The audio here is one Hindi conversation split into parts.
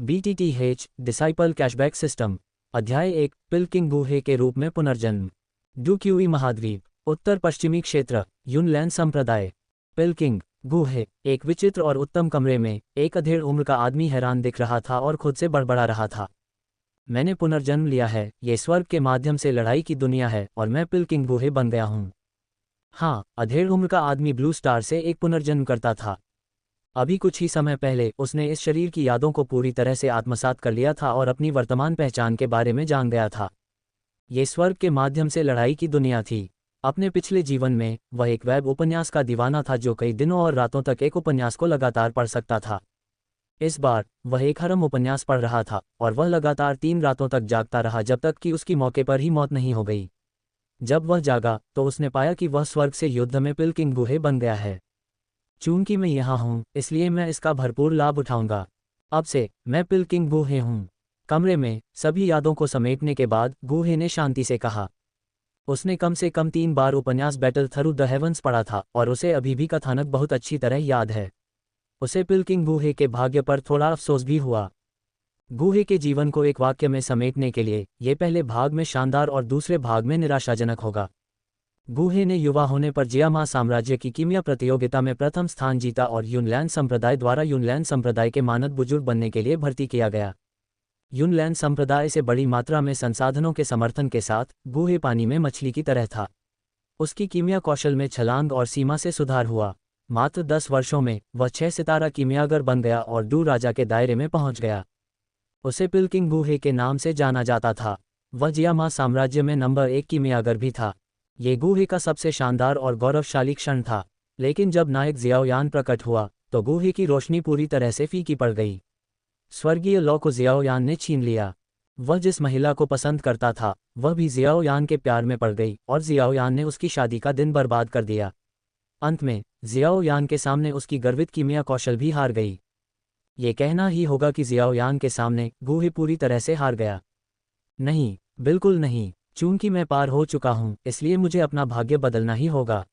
BTTH disciple cashback system. अध्याय 1 पिलकिंग गुहे के रूप में पुनर्जन्म। डूक्यूई महाद्वीप, उत्तर पश्चिमी क्षेत्र, युनलैंड संप्रदाय। पिलकिंग गुहे, एक विचित्र और उत्तम कमरे में एक अधेड़ उम्र का आदमी हैरान दिख रहा था और खुद से बड़बड़ा रहा था। मैंने पुनर्जन्म लिया है, ये स्वर्ग के माध्यम से लड़ाई की दुनिया है और मैं पिलकिंग गुहे बन गया हूँ। हाँ, अधेड़ उम्र का आदमी ब्लू स्टार से एक पुनर्जन्म करता था। अभी कुछ ही समय पहले उसने इस शरीर की यादों को पूरी तरह से आत्मसात कर लिया था और अपनी वर्तमान पहचान के बारे में जान गया था। ये स्वर्ग के माध्यम से लड़ाई की दुनिया थी। अपने पिछले जीवन में वह एक वेब उपन्यास का दीवाना था जो कई दिनों और रातों तक एक उपन्यास को लगातार पढ़ सकता था। इस बार वह एक हरम उपन्यास पढ़ रहा था और वह लगातार 3 रातों तक जागता रहा जब तक कि उसकी मौके पर ही मौत नहीं हो गई। जब वह जागा तो उसने पाया कि वह स्वर्ग से युद्ध में पिलकिंग गुहे बन गया है। चूंकि मैं यहाँ हूँ इसलिए मैं इसका भरपूर लाभ उठाऊंगा। अब से मैं पिलकिंग गुहे हूँ। कमरे में सभी यादों को समेटने के बाद गुहे ने शांति से कहा। उसने कम से कम 3 बार उपन्यास बैटल थ्रू द हेवंस पढ़ा था और उसे अभी भी कथानक बहुत अच्छी तरह याद है। उसे पिलकिंग गुहे के भाग्य पर थोड़ा अफसोस भी हुआ। गुहे के जीवन को एक वाक्य में समेटने के लिए ये पहले भाग में शानदार और दूसरे भाग में निराशाजनक होगा। गुहे ने युवा होने पर जियामा साम्राज्य की कीमिया प्रतियोगिता में प्रथम स्थान जीता और युनलैंड संप्रदाय द्वारा युनलैंड संप्रदाय के मानद बुजुर्ग बनने के लिए भर्ती किया गया। युनलैंड संप्रदाय से बड़ी मात्रा में संसाधनों के समर्थन के साथ गुहे पानी में मछली की तरह था। उसकी कीमिया कौशल में छलांग और सीमा से सुधार हुआ। मात्र 10 वर्षों में वह 6 सितारा कीमियागर बन गया और डू राजा के दायरे में पहुंच गया। उसे पिलकिंग गुहे के नाम से जाना जाता था। वह जियामा साम्राज्य में नंबर 1 कीमियागर भी था। ये गुहे का सबसे शानदार और गौरवशाली क्षण था। लेकिन जब नायक जियाओयान प्रकट हुआ तो गुहे की रोशनी पूरी तरह से फीकी पड़ गई। स्वर्गीय लौ को जियाओयान ने छीन लिया। वह जिस महिला को पसंद करता था वह भी जियाओयान के प्यार में पड़ गई और जियाओयान ने उसकी शादी का दिन बर्बाद कर दिया। अंत में जियाओयान के सामने उसकी गर्वित कीमिया कौशल भी हार गई। ये कहना ही होगा कि जियाओयान के सामने गुहे पूरी तरह से हार गया। नहीं, बिल्कुल नहीं। चूंकि मैं पार हो चुका हूं इसलिए मुझे अपना भाग्य बदलना ही होगा।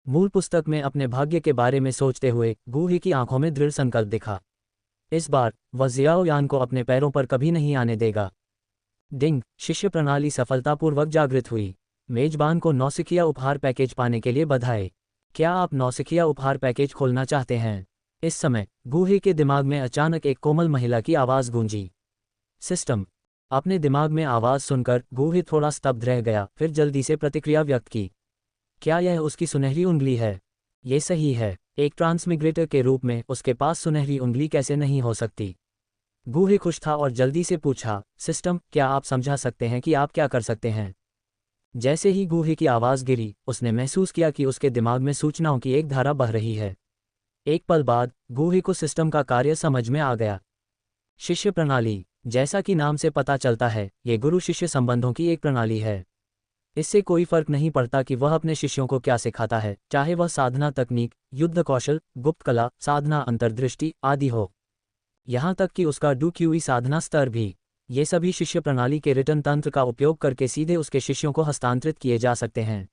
मूल पुस्तक में अपने भाग्य के बारे में सोचते हुए गुहे की आंखों में दृढ़ संकल्प दिखा। इस बार वह जियाओयान को अपने पैरों पर कभी नहीं आने देगा। डिंग, शिष्य प्रणाली सफलतापूर्वक जागृत हुई। मेजबान को नौसिखिया उपहार पैकेज पाने के लिए बधाई। क्या आप नौसिखिया उपहार पैकेज खोलना चाहते हैं? इस समय गुहे के दिमाग में अचानक एक कोमल महिला की आवाज़ गूंजी। सिस्टम। अपने दिमाग में आवाज़ सुनकर गुहे थोड़ा स्तब्ध रह गया, फिर जल्दी से प्रतिक्रिया व्यक्त की। क्या यह उसकी सुनहरी उंगली है? ये सही है। एक ट्रांसमिग्रेटर के रूप में उसके पास सुनहरी उंगली कैसे नहीं हो सकती? गुहे खुश था और जल्दी से पूछा, सिस्टम, क्या आप समझा सकते हैं कि आप क्या कर सकते हैं? जैसे ही गुहे की आवाज़ गिरी उसने महसूस किया कि उसके दिमाग में सूचनाओं की एक धारा बह रही है। एक पल बाद गुहे को सिस्टम का कार्य समझ में आ गया। शिष्य प्रणाली, जैसा कि नाम से पता चलता है, ये गुरु शिष्य संबंधों की एक प्रणाली है। इससे कोई फर्क नहीं पड़ता कि वह अपने शिष्यों को क्या सिखाता है, चाहे वह साधना तकनीक, युद्ध कौशल, गुप्त कला, साधना अंतर्दृष्टि आदि हो। यहाँ तक कि उसका डूक्यूई साधना स्तर भी। ये सभी शिष्य प्रणाली के रिटर्न तंत्र का उपयोग करके सीधे उसके शिष्यों को हस्तांतरित किए जा सकते हैं।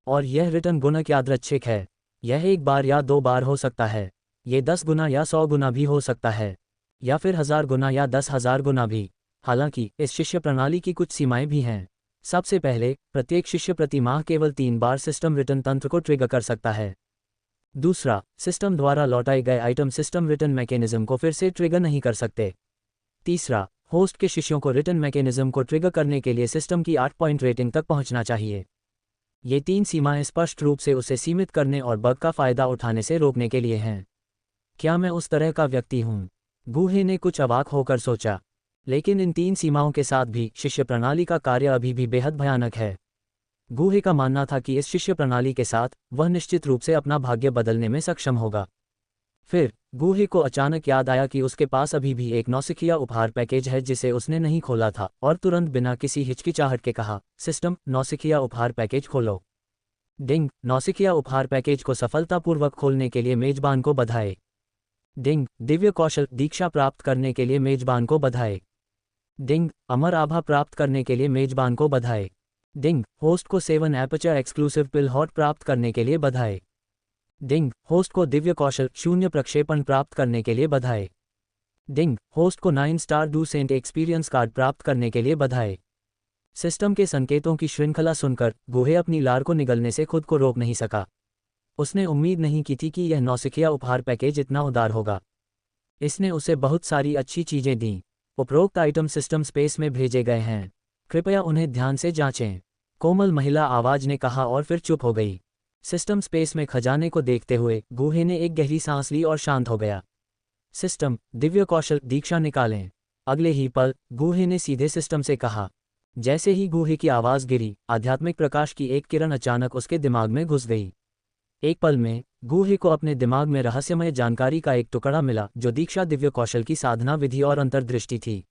और यह रिटर्न गुणक यादृच्छिक है। यह 1 बार या 2 बार हो सकता है। ये 10 गुना या 100 गुना भी हो सकता है, या फिर 1000 गुना या 10,000 गुना भी। हालांकि इस शिष्य प्रणाली की कुछ सीमाएं भी हैं। सबसे पहले, प्रत्येक शिष्य प्रति माह केवल 3 बार सिस्टम रिटर्न तंत्र को ट्रिगर कर सकता है। दूसरा, सिस्टम द्वारा लौटाए गए आइटम सिस्टम रिटर्न मैकेनिज्म को फिर से ट्रिगर नहीं कर सकते। तीसरा, होस्ट के शिष्यों को रिटर्न मैकेनिज्म को ट्रिगर करने के लिए सिस्टम की 8 पॉइंट रेटिंग तक पहुंचना चाहिए। ये 3 सीमाएं स्पष्ट रूप से उसे सीमित करने और बग का फायदा उठाने से रोकने के लिए हैं। क्या मैं उस तरह का व्यक्ति हूँ? गुहे ने कुछ अवाक होकर सोचा। लेकिन इन 3 सीमाओं के साथ भी शिष्य प्रणाली का कार्य अभी भी बेहद भयानक है। गुहे का मानना था कि इस शिष्य प्रणाली के साथ वह निश्चित रूप से अपना भाग्य बदलने में सक्षम होगा। फिर गुहे को अचानक याद आया कि उसके पास अभी भी एक नौसिखिया उपहार पैकेज है जिसे उसने नहीं खोला था और तुरंत बिना किसी हिचकिचाहट के कहा, सिस्टम, नौसिखिया उपहार पैकेज खोलो। डिंग, नौसिखिया उपहार पैकेज को सफलतापूर्वक खोलने के लिए मेजबान को बधाई। डिंग, दिव्य कौशल दीक्षा प्राप्त करने के लिए मेजबान को बधाई। डिंग, अमर आभा प्राप्त करने के लिए मेजबान को बधाई। डिंग, होस्ट को 7 एपर्चर एक्सक्लूसिव पिल हॉट प्राप्त करने के लिए बधाई। डिंग, होस्ट को दिव्य कौशल 0 प्रक्षेपण प्राप्त करने के लिए बधाई। डिंग, होस्ट को 9 star docent experience card प्राप्त करने के लिए बधाई। सिस्टम के संकेतों की श्रृंखला सुनकर गुहे अपनी लार को निगलने से खुद को रोक नहीं सका। उसने उम्मीद नहीं की थी कि यह नौसिखिया उपहार पैकेज इतना उदार होगा। इसने उसे बहुत सारी अच्छी चीजें दीं। उपरोक्त आइटम सिस्टम स्पेस में भेजे गए हैं, कृपया उन्हें ध्यान से जांचें, कोमल महिला आवाज ने कहा और फिर चुप हो गई। सिस्टम स्पेस में खजाने को देखते हुए गुहे ने एक गहरी सांस ली और शांत हो गया। सिस्टम दिव्य कौशल दीक्षा निकालें। अगले ही पल गुहे ने सीधे सिस्टम से कहा। जैसे ही गुहे की आवाज गिरी, आध्यात्मिक प्रकाश की एक किरण अचानक उसके दिमाग में घुस गई। एक पल में गुहे को अपने दिमाग में रहस्यमय जानकारी का एक टुकड़ा मिला जो दीक्षा दिव्य कौशल की साधना विधि और अंतर्दृष्टि थी।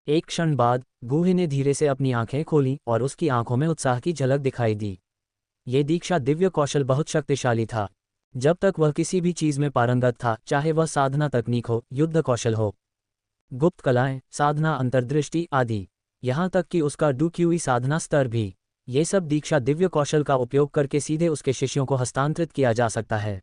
एक क्षण बाद गुहे ने धीरे से अपनी आंखें खोलीं और उसकी आंखों में उत्साह की झलक दिखाई दी। ये दीक्षा दिव्य कौशल बहुत शक्तिशाली था। जब तक वह किसी भी चीज में पारंगत था, चाहे वह साधना तकनीक हो, युद्ध कौशल हो, गुप्त कलाएं, साधना, अंतर्दृष्टि आदि, यहाँ तक कि उसका डूक्यूई साधना स्तर भी, ये सब दीक्षा दिव्य कौशल का उपयोग करके सीधे उसके शिष्यों को हस्तांतरित किया जा सकता है।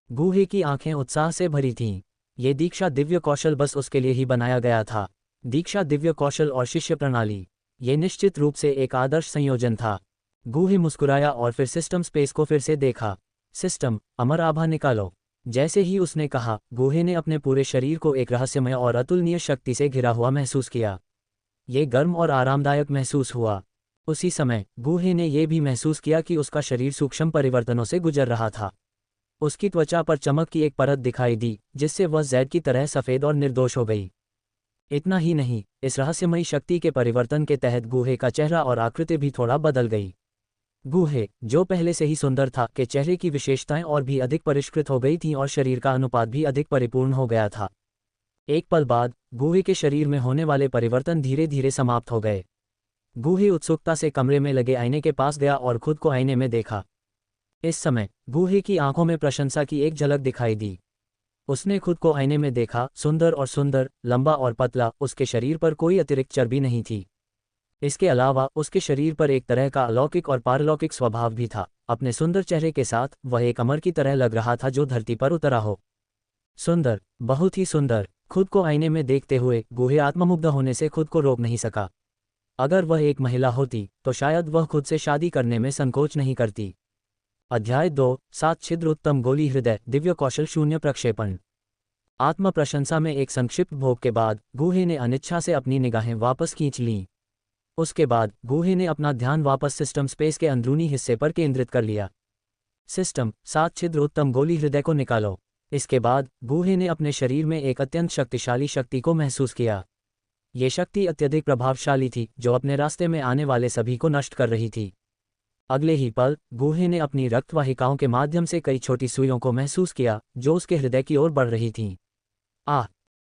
गुहे की आंखें उत्साह से भरी थीं। ये दीक्षा दिव्य कौशल बस उसके लिए ही बनाया गया था। दीक्षा दिव्य कौशल और शिष्य प्रणाली, ये निश्चित रूप से एक आदर्श संयोजन था। गुहे मुस्कुराया और फिर सिस्टम स्पेस को फिर से देखा। सिस्टम, अमर आभा निकालो। जैसे ही उसने कहा, गुहे ने अपने पूरे शरीर को एक रहस्यमय और अतुलनीय शक्ति से घिरा हुआ महसूस किया। ये गर्म और आरामदायक महसूस हुआ। उसी समय गुहे ने यह भी महसूस किया कि उसका शरीर सूक्ष्म परिवर्तनों से गुजर रहा था। उसकी त्वचा पर चमक की एक परत दिखाई दी, जिससे वह जैद की तरह सफ़ेद और निर्दोष हो गई। इतना ही नहीं, इस रहस्यमयी शक्ति के परिवर्तन के तहत गुहे का चेहरा और आकृति भी थोड़ा बदल गई। गुहे, जो पहले से ही सुंदर था, के चेहरे की विशेषताएं और भी अधिक परिष्कृत हो गई थीं और शरीर का अनुपात भी अधिक परिपूर्ण हो गया था। एक पल बाद गुहे के शरीर में होने वाले परिवर्तन धीरे धीरे समाप्त हो गए। गुहे उत्सुकता से कमरे में लगे आईने के पास गया और खुद को आईने में देखा। इस समय गुहे की आंखों में प्रशंसा की एक झलक दिखाई दी। उसने खुद को आईने में देखा, सुंदर और सुंदर, लंबा और पतला, उसके शरीर पर कोई अतिरिक्त चर्बी नहीं थी। इसके अलावा उसके शरीर पर एक तरह का अलौकिक और पारलौकिक स्वभाव भी था। अपने सुंदर चेहरे के साथ वह एक अमर की तरह लग रहा था जो धरती पर उतरा हो। सुंदर, बहुत ही सुंदर। खुद को आईने में देखते हुए गुहे आत्ममुग्ध होने से खुद को रोक नहीं सका। अगर वह एक महिला होती तो शायद वह खुद से शादी करने में संकोच नहीं करती। अध्याय 2, 7 छिद्र उत्तम गोली हृदय दिव्य कौशल शून्य प्रक्षेपण। आत्म प्रशंसा में एक संक्षिप्त भोग के बाद गुहे ने अनिच्छा से अपनी निगाहें वापस खींच लीं। उसके बाद गुहे ने अपना ध्यान वापस सिस्टम स्पेस के अंदरूनी हिस्से पर केंद्रित कर लिया। सिस्टम, 7 छिद्र उत्तम गोली हृदय को निकालो। इसके बाद गुहे ने अपने शरीर में एक अत्यंत शक्तिशाली शक्ति को महसूस किया। ये शक्ति अत्यधिक प्रभावशाली थी, जो अपने रास्ते में आने वाले सभी को नष्ट कर रही थी। अगले ही पल गुहे ने अपनी रक्तवाहिकाओं के माध्यम से कई छोटी सुइयों को महसूस किया जो उसके हृदय की ओर बढ़ रही थीं।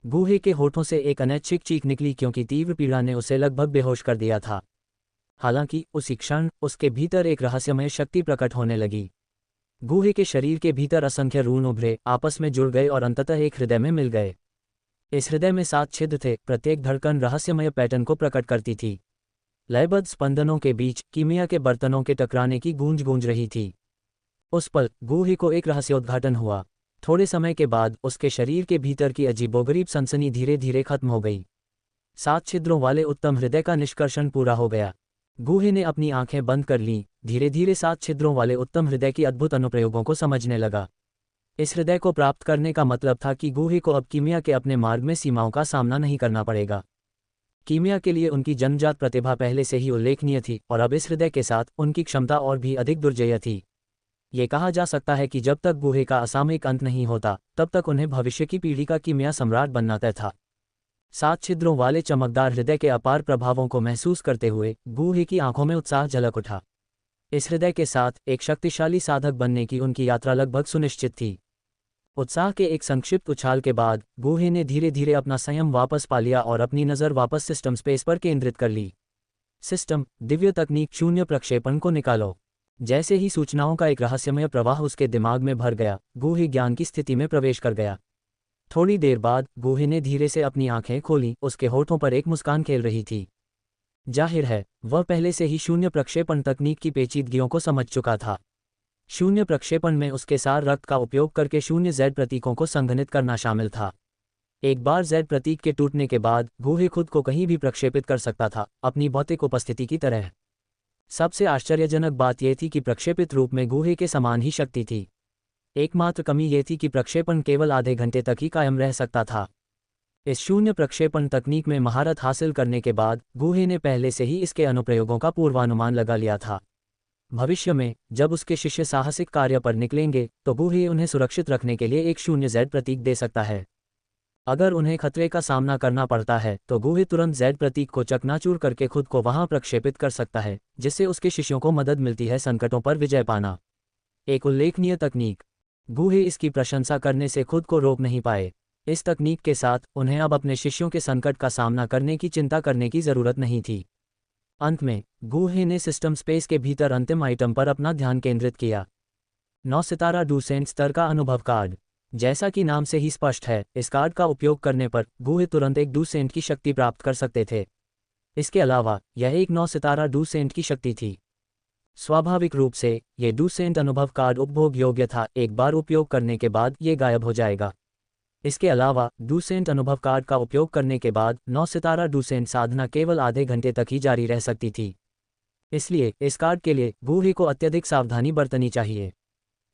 गुहे के होठों से एक अनैच्छिक चीख निकली क्योंकि तीव्र पीड़ा ने उसे लगभग बेहोश कर दिया था। हालांकि उसी क्षण उसके भीतर एक रहस्यमय शक्ति प्रकट होने लगी। गुहे के शरीर के भीतर असंख्य रून उभरे, आपस में जुड़ गए और अंततः एक हृदय में मिल गए। इस हृदय में 7 छिद्र थे, प्रत्येक धड़कन रहस्यमय पैटर्न को प्रकट करती थी। लयबद्ध स्पंदनों के बीच कीमिया के बर्तनों के टकराने की गूंज गूंज रही थी। उस पल गुहे को एक रहस्योद्घाटन हुआ। थोड़े समय के बाद उसके शरीर के भीतर की अजीबोगरीब सनसनी धीरे धीरे खत्म हो गई। 7 छिद्रों वाले उत्तम हृदय का निष्कर्षण पूरा हो गया। गुहे ने अपनी आंखें बंद कर लीं, धीरे धीरे 7 छिद्रों वाले उत्तम हृदय की अद्भुत अनुप्रयोगों को समझने लगा। इस हृदय को प्राप्त करने का मतलब था कि गुहे को अब कीमिया के अपने मार्ग में सीमाओं का सामना नहीं करना पड़ेगा। कीमिया के लिए उनकी जन्मजात प्रतिभा पहले से ही उल्लेखनीय थी और अब इस हृदय के साथ उनकी क्षमता और भी अधिक दुर्जेय थी। ये कहा जा सकता है कि जब तक गुहे का असामयिक अंत नहीं होता, तब तक उन्हें भविष्य की पीढ़ी का कीमिया सम्राट बनना तय था। 7 छिद्रों वाले चमकदार हृदय के अपार प्रभावों को महसूस करते हुए गुहे की आंखों में उत्साह झलक उठा। इस हृदय के साथ एक शक्तिशाली साधक बनने की उनकी यात्रा लगभग सुनिश्चित थी। उत्साह के एक संक्षिप्त उछाल के बाद गुहे ने धीरे धीरे अपना संयम वापस पा लिया और अपनी नज़र वापस सिस्टम स्पेस पर केंद्रित कर ली। सिस्टम, दिव्य तकनीक शून्य प्रक्षेपण को निकालो। जैसे ही सूचनाओं का एक रहस्यमय प्रवाह उसके दिमाग में भर गया, गुहे ज्ञान की स्थिति में प्रवेश कर गया। थोड़ी देर बाद गुहे ने धीरे से अपनी आंखें खोलीं, उसके होठों पर एक मुस्कान खेल रही थी। जाहिर है, वह पहले से ही शून्य प्रक्षेपण तकनीक की पेचीदगियों को समझ चुका था। शून्य प्रक्षेपण में उसके सार रक्त का उपयोग करके शून्य Z प्रतीकों को संघनित करना शामिल था। एक बार Z प्रतीक के टूटने के बाद गूहे खुद को कहीं भी प्रक्षेपित कर सकता था, अपनी भौतिक उपस्थिति की तरह। सबसे आश्चर्यजनक बात यह थी कि प्रक्षेपित रूप में गूहे के समान ही शक्ति थी। एकमात्र कमी यह थी कि प्रक्षेपण केवल आधे घंटे तक ही कायम रह सकता था। इस शून्य प्रक्षेपण तकनीक में महारत हासिल करने के बाद गूहे ने पहले से ही इसके अनुप्रयोगों का पूर्वानुमान लगा लिया था। भविष्य में जब उसके शिष्य साहसिक कार्य पर निकलेंगे तो गूहे उन्हें सुरक्षित रखने के लिए एक शून्य Z प्रतीक दे सकता है। अगर उन्हें खतरे का सामना करना पड़ता है तो गूहे तुरंत Z प्रतीक को चकनाचूर करके खुद को वहां प्रक्षेपित कर सकता है, जिससे उसके शिष्यों को मदद मिलती है संकटों पर विजय पाना। एक उल्लेखनीय तकनीक। गूहे इसकी प्रशंसा करने से खुद को रोक नहीं पाए। इस तकनीक के साथ उन्हें अब अपने शिष्यों के संकट का सामना करने की चिंता करने की जरूरत नहीं थी। अंत में गूहे ने सिस्टम स्पेस के भीतर अंतिम आइटम पर अपना ध्यान केंद्रित किया। 9 सितारा डूसेंट स्तर का अनुभव कार्ड। जैसा कि नाम से ही स्पष्ट है, इस कार्ड का उपयोग करने पर गूहे तुरंत एक डूसेंट की शक्ति प्राप्त कर सकते थे। इसके अलावा यह एक 9 सितारा डूसेंट की शक्ति थी। स्वाभाविक रूप से ये डूसेंट अनुभव कार्ड उपभोग योग्य था, एक बार उपयोग करने के बाद ये गायब हो जाएगा। इसके अलावा डूसेंट अनुभव कार्ड का उपयोग करने के बाद 9 सितारा डूसेंट साधना केवल आधे घंटे तक ही जारी रह सकती थी। इसलिए इस कार्ड के लिए गूहे को अत्यधिक सावधानी बरतनी चाहिए।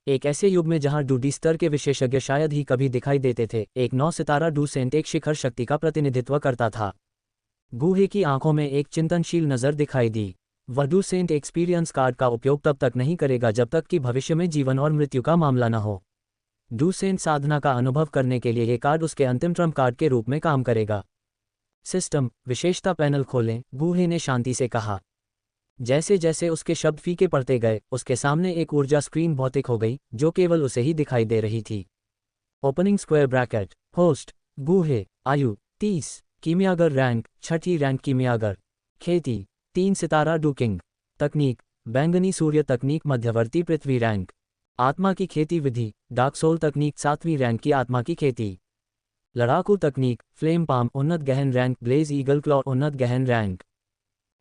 एक ऐसे युग में जहां डूडी स्तर के विशेषज्ञ शायद ही कभी दिखाई देते थे, एक 9 सितारा डूसेंट एक शिखर शक्ति का प्रतिनिधित्व करता था। गूहे की आंखों में एक चिंतनशील नज़र दिखाई दी। वह डूसेंट एक्सपीरियंस कार्ड का उपयोग तब तक नहीं करेगा जब तक कि भविष्य में जीवन और मृत्यु का मामला न हो। डूसेंट साधना का अनुभव करने के लिए ये कार्ड उसके अंतिम ट्रम्प कार्ड के रूप में काम करेगा। सिस्टम विशेषता पैनल खोलें, गूहे ने शांति से कहा। जैसे जैसे उसके शब्द फीके पड़ते गए, उसके सामने एक ऊर्जा स्क्रीन भौतिक हो गई जो केवल उसे ही दिखाई दे रही थी। Opening square bracket. होस्ट गूहे, आयु 30, कीमियागर रैंक 6ठी रैंक कीमियागर, खेती 3 सितारा डूकिंग, तकनीक बैंगनी सूर्य तकनीक मध्यवर्ती पृथ्वी रैंक, आत्मा की खेती विधि डार्क सोल तकनीक 7वीं रैंक की आत्मा की खेती, लड़ाकू तकनीक फ्लेम पाम उन्नत गहन रैंक ब्लेज ईगल क्लॉ उन्नत गहन रैंक,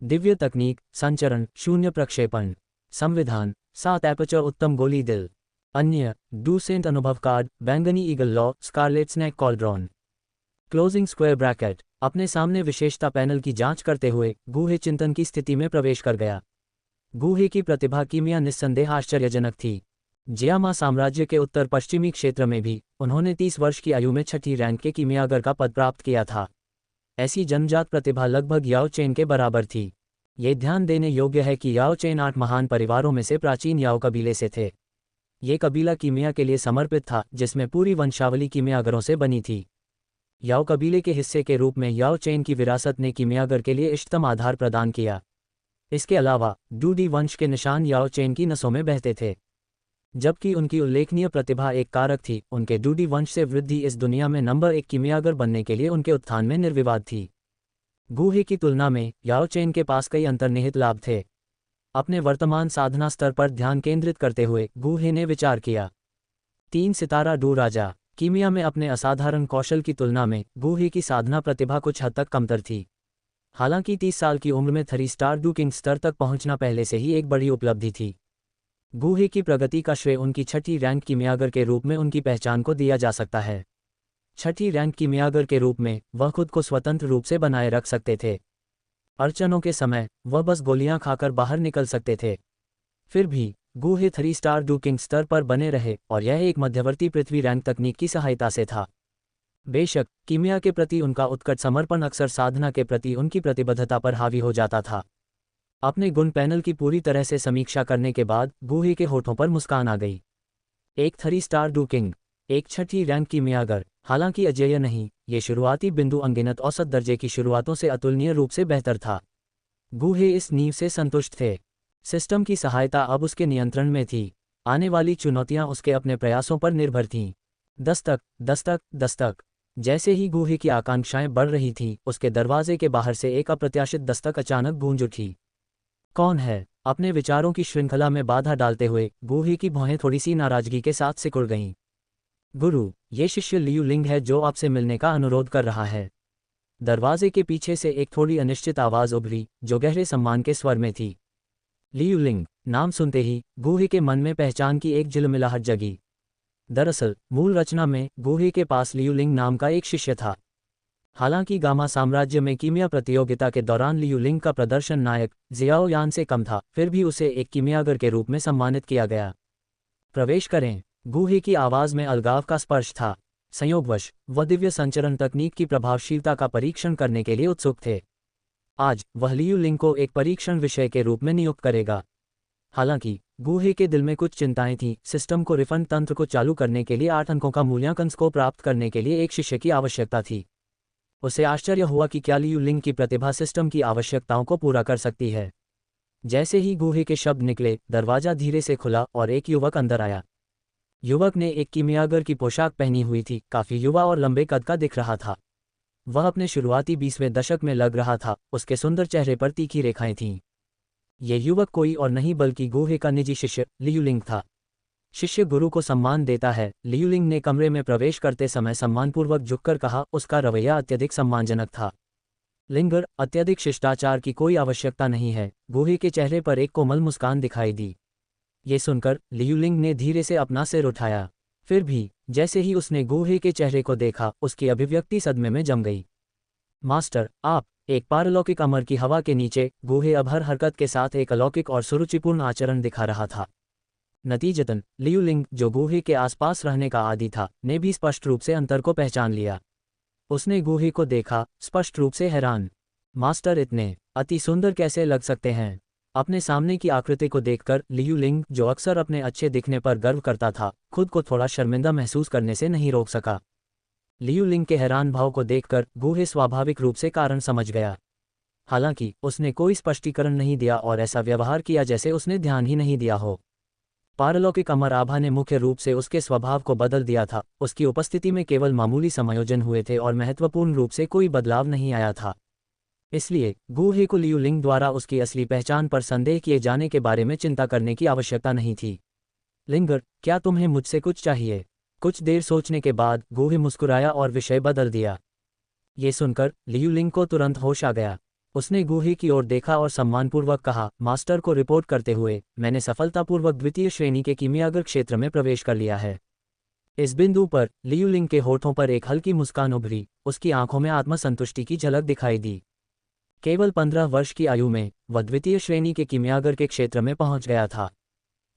दिव्य तकनीक संचरण 0 प्रक्षेपण, संविधान 7 एपर्चर उत्तम गोली दिल, अन्य डूसेंट अनुभव कार्ड बैंगनी eagle law scarlet snack cauldron. Closing square bracket. अपने सामने विशेषता पैनल की जांच करते हुए गूहे चिंतन की स्थिति में प्रवेश कर गया। गूहे की प्रतिभा कीमिया निस्संदेह आश्चर्यजनक थी। जियामा साम्राज्य के उत्तर पश्चिमी क्षेत्र में भी उन्होंने 30 वर्ष की आयु में 6ठी रैंक के कीमियागर का पद प्राप्त किया था। ऐसी जन्मजात प्रतिभा लगभग याओ चेन के बराबर थी। ये ध्यान देने योग्य है कि याओ चेन 8 महान परिवारों में से प्राचीन याओ कबीले से थे। ये कबीला कीमिया के लिए समर्पित था, जिसमें पूरी वंशावली कीमियागरों से बनी थी। याओ कबीले के हिस्से के रूप में याओ चेन की विरासत ने कीमियागर के लिए इष्टतम आधार प्रदान किया। इसके अलावा डूडी वंश के निशान याओ चेन की नसों में बहते थे। जबकि उनकी उल्लेखनीय प्रतिभा एक कारक थी, उनके डूडी वंश से वृद्धि इस दुनिया में नंबर 1 कीमियागर बनने के लिए उनके उत्थान में निर्विवाद थी। गूहे की तुलना में याओ चेन के पास कई अंतर्निहित लाभ थे। अपने वर्तमान साधना स्तर पर ध्यान केंद्रित करते हुए गूहे ने विचार किया। 3 सितारा डू राजा। कीमिया में अपने असाधारण कौशल की तुलना में गूहे की साधना प्रतिभा कुछ हद तक कमतर थी। हालांकि 30 साल की उम्र में 3 स्टार डू किंग स्तर तक पहुंचना पहले से ही एक बड़ी उपलब्धि थी। गूहे की प्रगति का श्रेय उनकी 6ठी रैंक कीमियागर के रूप में उनकी पहचान को दिया जा सकता है। 6ठी रैंक कीमियागर के रूप में वह खुद को स्वतंत्र रूप से बनाए रख सकते थे। अड़चनों के समय वह बस गोलियां खाकर बाहर निकल सकते थे। फिर भी गूहे 3 स्टार डू किंग स्तर पर बने रहे, और यह एक मध्यवर्ती पृथ्वी रैंक तकनीक की सहायता से था। बेशक कीमिया के प्रति उनका उत्कट समर्पण अक्सर साधना के प्रति उनकी प्रतिबद्धता पर हावी हो जाता था। अपने गुण पैनल की पूरी तरह से समीक्षा करने के बाद गूहे के होठों पर मुस्कान आ गई। एक 3 स्टार डू किंग, एक 6ठी रैंक कीमियागर, हालांकि अजेय नहीं, ये शुरुआती बिंदु अनगिनत औसत दर्जे की शुरुआतों से अतुलनीय रूप से बेहतर था। गूहे इस नींव से संतुष्ट थे। सिस्टम की सहायता अब उसके नियंत्रण में थी। आने वाली चुनौतियां उसके अपने प्रयासों पर निर्भर थीं। दस्तक दस्तक दस्तक। जैसे ही गूहे की आकांक्षाएं बढ़ रही थीं, उसके दरवाजे के बाहर से एक अप्रत्याशित दस्तक अचानक गूंज उठी। कौन है? अपने विचारों की श्रृंखला में बाधा डालते हुए गूहे की भौहें थोड़ी सी नाराजगी के साथ सिकुड़ गईं। गुरु, ये शिष्य लियू लिंग है जो आपसे मिलने का अनुरोध कर रहा है। दरवाजे के पीछे से एक थोड़ी अनिश्चित आवाज उभरी, जो गहरे सम्मान के स्वर में थी। लियू लिंग नाम सुनते ही गूहे के मन में पहचान की एक झिलमिलाहट जगी। दरअसल मूल रचना में गुहे के पास लियूलिंग नाम का एक शिष्य था। हालांकि गामा साम्राज्य में कीमिया प्रतियोगिता के दौरान लियूलिंग का प्रदर्शन नायक जियाओ यान से कम था, फिर भी उसे एक कीमियागर के रूप में सम्मानित किया गया। प्रवेश करें। गुहे की आवाज़ में अलगाव का स्पर्श था। संयोगवश वह दिव्य संचरण तकनीक की प्रभावशीलता का परीक्षण करने के लिए उत्सुक थे। आज वह लियूलिंग को एक परीक्षण विषय के रूप में नियुक्त करेगा। हालांकि गुहे के दिल में कुछ चिंताएं थीं। सिस्टम को रिफंड तंत्र को चालू करने के लिए 8 अंकों का मूल्यांकन स्कोर प्राप्त करने के लिए एक शिष्य की आवश्यकता थी। उसे आश्चर्य हुआ कि क्या लियूलिंग की प्रतिभा सिस्टम की आवश्यकताओं को पूरा कर सकती है। जैसे ही गुहे के शब्द निकले, दरवाजा धीरे से खुला और एक युवक अंदर आया। युवक ने एक कीमियागर की पोशाक पहनी हुई थी, काफी युवा और लंबे कद का दिख रहा था। वह अपने शुरुआती 20वें दशक में लग रहा था। उसके सुंदर चेहरे पर तीखी रेखाएं थीं। यह युवक कोई और नहीं बल्कि गुहे का निजी शिष्य लियूलिंग था। शिष्य गुरु को सम्मान देता है, लियूलिंग ने कमरे में प्रवेश करते समय सम्मानपूर्वक झुककर कहा। उसका रवैया अत्यधिक सम्मानजनक था। लिंगर, अत्यधिक शिष्टाचार की कोई आवश्यकता नहीं है। गुहे के चेहरे पर एक कोमल मुस्कान दिखाई दी। ये सुनकर लियूलिंग ने धीरे से अपना सिर उठाया। फिर भी जैसे ही उसने गुहे के चेहरे को देखा, उसकी अभिव्यक्ति सदमे में जम गई। मास्टर, आप। एक पारलौकिक अमर की हवा के नीचे गुहे अब हर हरकत के साथ एक अलौकिक और सुरुचिपूर्ण आचरण दिखा रहा था। नतीजतन लियूलिंग, जो गुहे के आसपास रहने का आदी था, ने भी स्पष्ट रूप से अंतर को पहचान लिया। उसने गुहे को देखा, स्पष्ट रूप से हैरान। मास्टर इतने अति सुंदर कैसे लग सकते हैं? अपने सामने की आकृति को देखकर लियूलिंग, जो अक्सर अपने अच्छे दिखने पर गर्व करता था, खुद को थोड़ा शर्मिंदा महसूस करने से नहीं रोक सका। लियूलिंग के हैरान भाव को देखकर गुहे स्वाभाविक रूप से कारण समझ गया। हालांकि उसने कोई स्पष्टीकरण नहीं दिया और ऐसा व्यवहार किया जैसे उसने ध्यान ही नहीं दिया हो। पारलौकिक अमर आभा ने मुख्य रूप से उसके स्वभाव को बदल दिया था। उसकी उपस्थिति में केवल मामूली समायोजन हुए थे और महत्वपूर्ण रूप से कोई बदलाव नहीं आया था। इसलिए गुहे को लियूलिंग द्वारा उसकी असली पहचान पर संदेह किए जाने के बारे में चिंता करने की आवश्यकता नहीं थी। लिंगर, क्या तुम्हें मुझसे कुछ चाहिए? कुछ देर सोचने के बाद गुहे मुस्कुराया और विषय बदल दिया। ये सुनकर लियूलिंग को तुरंत होश आ गया। उसने गुहे की ओर देखा और सम्मानपूर्वक कहा, मास्टर को रिपोर्ट करते हुए, मैंने सफलतापूर्वक द्वितीय श्रेणी के कीमियागर क्षेत्र में प्रवेश कर लिया है। इस बिंदु पर लियूलिंग के होठों पर एक हल्की मुस्कान उभरी। उसकी आंखों में आत्मसंतुष्टि की झलक दिखाई दी। केवल 15 वर्ष की आयु में वह द्वितीय श्रेणी के कीमियागर के क्षेत्र में पहुंच गया था।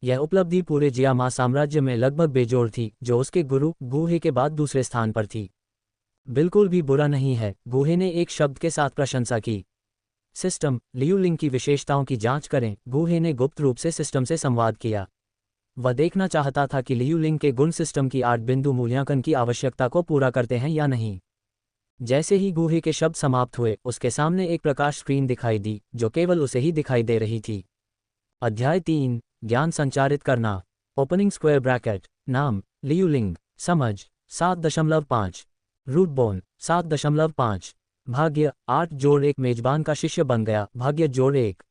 यह उपलब्धि पूरे जियामा साम्राज्य में लगभग बेजोड़ थी, जो उसके गुरु गुहे के बाद दूसरे स्थान पर थी। बिल्कुल भी बुरा नहीं है, गुहे ने एक शब्द के साथ प्रशंसा की। सिस्टम, लियूलिंग की विशेषताओं की जांच करें। गुहे ने गुप्त रूप से सिस्टम से संवाद किया। वह देखना चाहता था कि लियूलिंग के गुण सिस्टम की 8 बिंदु मूल्यांकन की आवश्यकता को पूरा करते हैं या नहीं। जैसे ही गुहे के शब्द समाप्त हुए, उसके सामने एक प्रकाश स्क्रीन दिखाई दी, जो केवल उसे ही दिखाई दे रही थी। अध्याय 3, ज्ञान संचारित करना। Opening square bracket. नाम लियूलिंग। समझ 7.5। रूटबोन 7.5। भाग्य 8+1 मेजबान का शिष्य बन गया। भाग्य +1।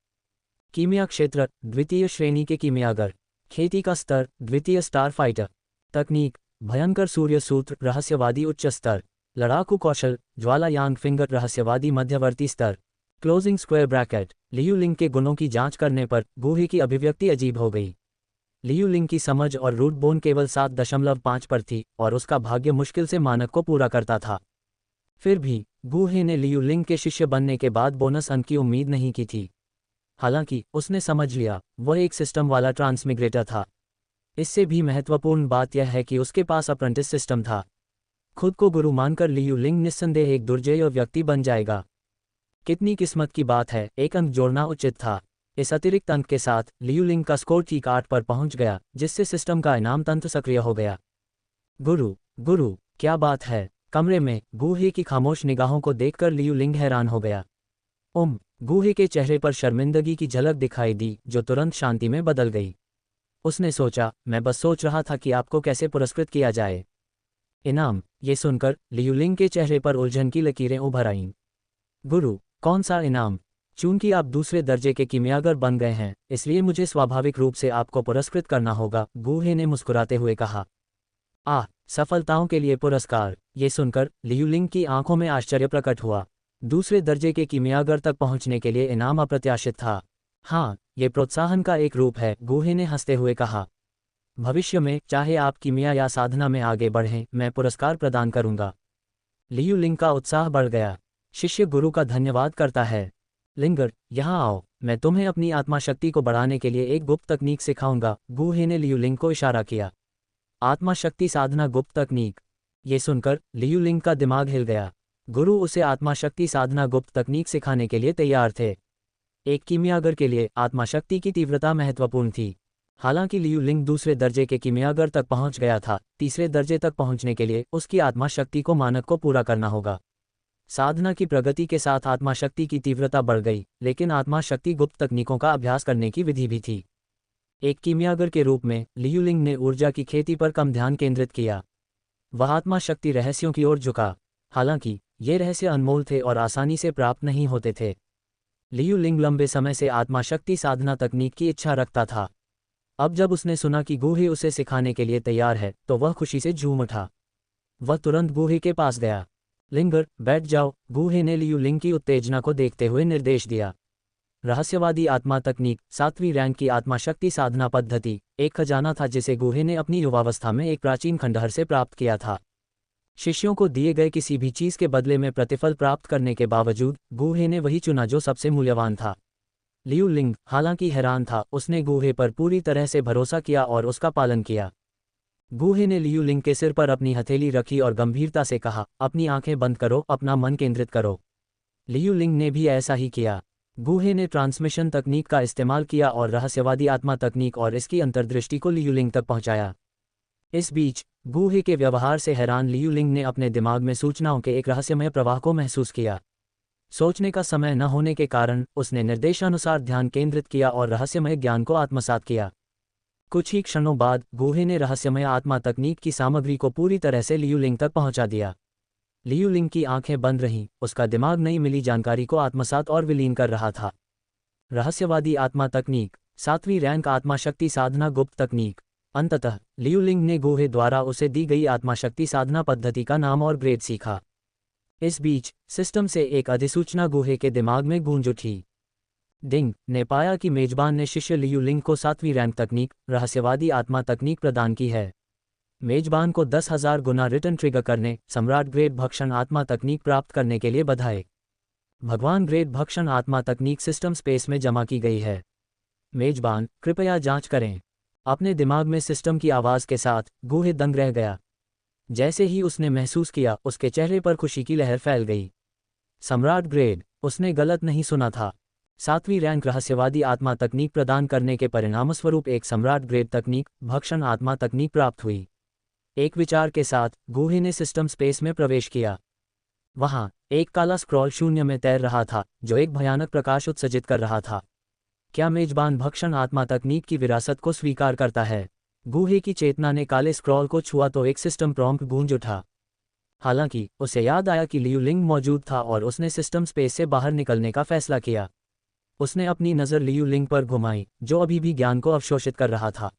कीमिया क्षेत्र द्वितीय श्रेणी के कीमियागर। खेती का स्तर द्वितीय स्टार फाइटर। तकनीक भयंकर सूर्य सूत्र रहस्यवादी उच्च स्तर। लड़ाकू कौशल ज्वालायांग फिंगर रहस्यवादी मध्यवर्ती स्तर। Closing square bracket. लियूलिंग के गुणों की जांच करने पर गुहे की अभिव्यक्ति अजीब हो गई। लियूलिंग की समझ और रूटबोन केवल 7.5 पर थी और उसका भाग्य मुश्किल से मानक को पूरा करता था। फिर भी गुहे ने लियूलिंग के शिष्य बनने के बाद बोनस अंक की उम्मीद नहीं की थी। हालांकि उसने समझ लिया, वह एक सिस्टम वाला ट्रांसमिग्रेटर था। इससे भी महत्वपूर्ण बात यह है कि उसके पास अप्रेंटिस सिस्टम था। खुद को गुरु मानकर लियूलिंग निस्संदेह एक दुर्जेय व्यक्ति बन जाएगा। कितनी किस्मत की बात है, एक अंक जोड़ना उचित था। इस अतिरिक्त अंक के साथ लियूलिंग का स्कोर ठीक 8 पर पहुंच गया, जिससे सिस्टम का इनाम तंत्र सक्रिय हो गया। गुरु, क्या बात है? कमरे में गुहे की खामोश निगाहों को देखकर लियूलिंग हैरान हो गया। गुहे के चेहरे पर शर्मिंदगी की झलक दिखाई दी, जो तुरंत शांति में बदल गई। उसने सोचा, मैं बस सोच रहा था कि आपको कैसे पुरस्कृत किया जाए। इनाम। ये सुनकर लियूलिंग के चेहरे पर उलझन की लकीरें उभर आईं। गुरु, कौन सा इनाम? चूंकि आप दूसरे दर्जे के कीमियागर बन गए हैं, इसलिए मुझे स्वाभाविक रूप से आपको पुरस्कृत करना होगा, गुहे ने मुस्कुराते हुए कहा। सफलताओं के लिए पुरस्कार। ये सुनकर लियूलिंग की आंखों में आश्चर्य प्रकट हुआ। दूसरे दर्जे के कीमियागर तक पहुंचने के लिए इनाम अप्रत्याशित था। हाँ, ये प्रोत्साहन का एक रूप है, गुहे ने हंसते हुए कहा। भविष्य में चाहे आप कीमिया या साधना में आगे बढ़ें, मैं पुरस्कार प्रदान करूंगा। लियू लिंग का उत्साह बढ़ गया। शिष्य गुरु का धन्यवाद करता है। लिंगर, यहाँ आओ, मैं तुम्हें अपनी आत्मा शक्ति को बढ़ाने के लिए एक गुप्त तकनीक सिखाऊंगा। गु हे ने लियू लिंग को इशारा किया। आत्मा शक्ति साधना गुप्त तकनीक। ये सुनकर लियू लिंग का दिमाग हिल गया। गुरु उसे आत्मा शक्ति साधना गुप्त तकनीक सिखाने के लिए तैयार थे। एक कीमियागर के लिए आत्मा शक्ति की तीव्रता महत्वपूर्ण थी। हालांकि लियू लिंग दूसरे दर्जे के कीमियागर तक पहुंच गया था, तीसरे दर्जे तक पहुंचने के लिए उसकी आत्मा शक्ति को मानक को पूरा करना होगा। साधना की प्रगति के साथ आत्मा शक्ति की तीव्रता बढ़ गई, लेकिन आत्मा शक्ति गुप्त तकनीकों का अभ्यास करने की विधि भी थी। एक कीमियागर के रूप में लियू लिंग ने ऊर्जा की खेती पर कम ध्यान केंद्रित किया। वह आत्मा शक्ति रहस्यों की ओर झुका। हालांकि ये रहस्य अनमोल थे और आसानी से प्राप्त नहीं होते थे। लियू लिंग लंबे समय से आत्मा शक्ति साधना तकनीक की इच्छा रखता था। अब जब उसने सुना कि गुहे उसे सिखाने के लिए तैयार है, तो वह खुशी से झूम उठा। वह तुरंत गुहे के पास गया। लिंगर, बैठ जाओ, गुहे ने लियू लिंग की उत्तेजना को देखते हुए निर्देश दिया। रहस्यवादी आत्मा तकनीक 7वीं रैंक की आत्मा शक्ति साधना पद्धति एक खजाना था जिसे गुहे ने अपनी युवावस्था में एक प्राचीन खंडहर से प्राप्त किया था। शिष्यों को दिए गए किसी भी चीज के बदले में प्रतिफल प्राप्त करने के बावजूद गुहे ने वही चुना जो सबसे मूल्यवान था। लियू लिंग हालांकि हैरान था, उसने गुहे पर पूरी तरह से भरोसा किया और उसका पालन किया। गुहे ने लियू लिंग के सिर पर अपनी हथेली रखी और गंभीरता से कहा, अपनी आंखें बंद करो, अपना मन केंद्रित करो। लियू लिंग ने भी ऐसा ही किया। गुहे ने ट्रांसमिशन तकनीक का इस्तेमाल किया और रहस्यवादी आत्मा तकनीक और इसकी अंतर्दृष्टि को लियू लिंग तक पहुंचाया। इस बीच गुहे के व्यवहार से हैरान लियू लिंग ने अपने दिमाग में सूचनाओं के एक रहस्यमय प्रवाह को महसूस किया। सोचने का समय न होने के कारण उसने निर्देशानुसार ध्यान केंद्रित किया और रहस्यमय ज्ञान को आत्मसात किया। कुछ ही क्षणों बाद गुहे ने रहस्यमय आत्मा तकनीक की सामग्री को पूरी तरह से लियू लिंग तक पहुंचा दिया। लियू लिंग की आंखें बंद रहीं, उसका दिमाग नई मिली जानकारी को आत्मसात और विलीन कर रहा था। रहस्यवादी आत्मा तकनीक 7वीं रैंक आत्मा शक्ति साधना गुप्त तकनीक। अंततः लियू लिंग ने गुहे द्वारा उसे दी गई आत्मा शक्ति साधना पद्धति का नाम और ग्रेड सीखा। इस बीच सिस्टम से एक अधिसूचना गुहे के दिमाग में गूंज उठी। डिंग ने पाया कि मेजबान ने शिष्य लियू लिंग को 7वीं रैंक तकनीक रहस्यवादी आत्मा तकनीक प्रदान की है। मेजबान को 10,000 गुना रिटर्न ट्रिगर करने, सम्राट ग्रेड भक्षण आत्मा तकनीक प्राप्त करने के लिए बधाई। भगवान ग्रेड भक्षण आत्मा तकनीक सिस्टम स्पेस में जमा की गई है। मेजबान, कृपया जांच करें। अपने दिमाग में सिस्टम की आवाज़ के साथ गुहे दंग रह गया। जैसे ही उसने महसूस किया, उसके चेहरे पर खुशी की लहर फैल गई। सम्राट ग्रेड, उसने गलत नहीं सुना था। 7वीं रैंक रहस्यवादी आत्मा तकनीक प्रदान करने के परिणामस्वरूप एक सम्राट ग्रेड तकनीक भक्षण आत्मा तकनीक प्राप्त हुई। एक विचार के साथ गुहे ने सिस्टम स्पेस में प्रवेश किया। वहां एक काला स्क्रॉल शून्य में तैर रहा था, जो एक भयानक प्रकाश उत्सर्जित कर रहा था। क्या मेजबान भक्षण आत्मा तकनीक की विरासत को स्वीकार करता है? गुहे की चेतना ने काले स्क्रॉल को छुआ तो एक सिस्टम प्रॉम्प्ट गूंज उठा। हालांकि उसे याद आया कि लियू लिंग मौजूद था और उसने सिस्टम स्पेस से बाहर निकलने का फैसला किया। उसने अपनी नज़र लियू लिंग पर घुमाई, जो अभी भी ज्ञान को अवशोषित कर रहा था।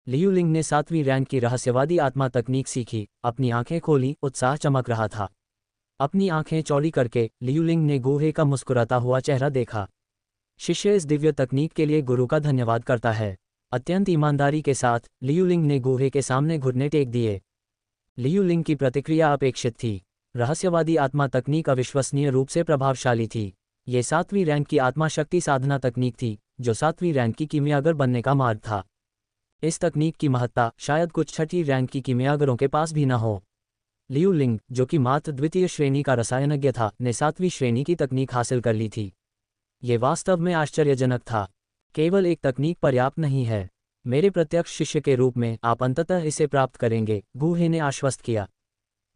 लियू लिंग ने 7वीं रैंक की रहस्यवादी आत्मा तकनीक सीखी, अपनी आंखें खोली, उत्साह चमक रहा था। अपनी आंखें चौड़ी करके लियू लिंग ने गुहे का मुस्कुराता हुआ चेहरा देखा। शिष्य इस दिव्य तकनीक के लिए गुरु का धन्यवाद करता है। अत्यंत ईमानदारी के साथ लियू लिंग ने गुहे के सामने घुटने टेक दिए। लियू लिंग की प्रतिक्रिया अपेक्षित थी। रहस्यवादी आत्मा तकनीक अविश्वसनीय रूप से प्रभावशाली थी। ये 7वीं रैंक की आत्मा शक्ति साधना तकनीक थी, जो 7वीं रैंक की कीमियागर बनने का मार्ग था। इस तकनीक की महत्ता शायद कुछ 6ठी रैंक की कीमियागरों के पास भी न हो। लियू लिंग, जो कि मात्र द्वितीय श्रेणी का रसायनज्ञ था, ने 7वीं श्रेणी की तकनीक हासिल कर ली थी। ये वास्तव में आश्चर्यजनक था। केवल एक तकनीक पर्याप्त नहीं है। मेरे प्रत्यक्ष शिष्य के रूप में आप अंततः इसे प्राप्त करेंगे, गुहे ने आश्वस्त किया।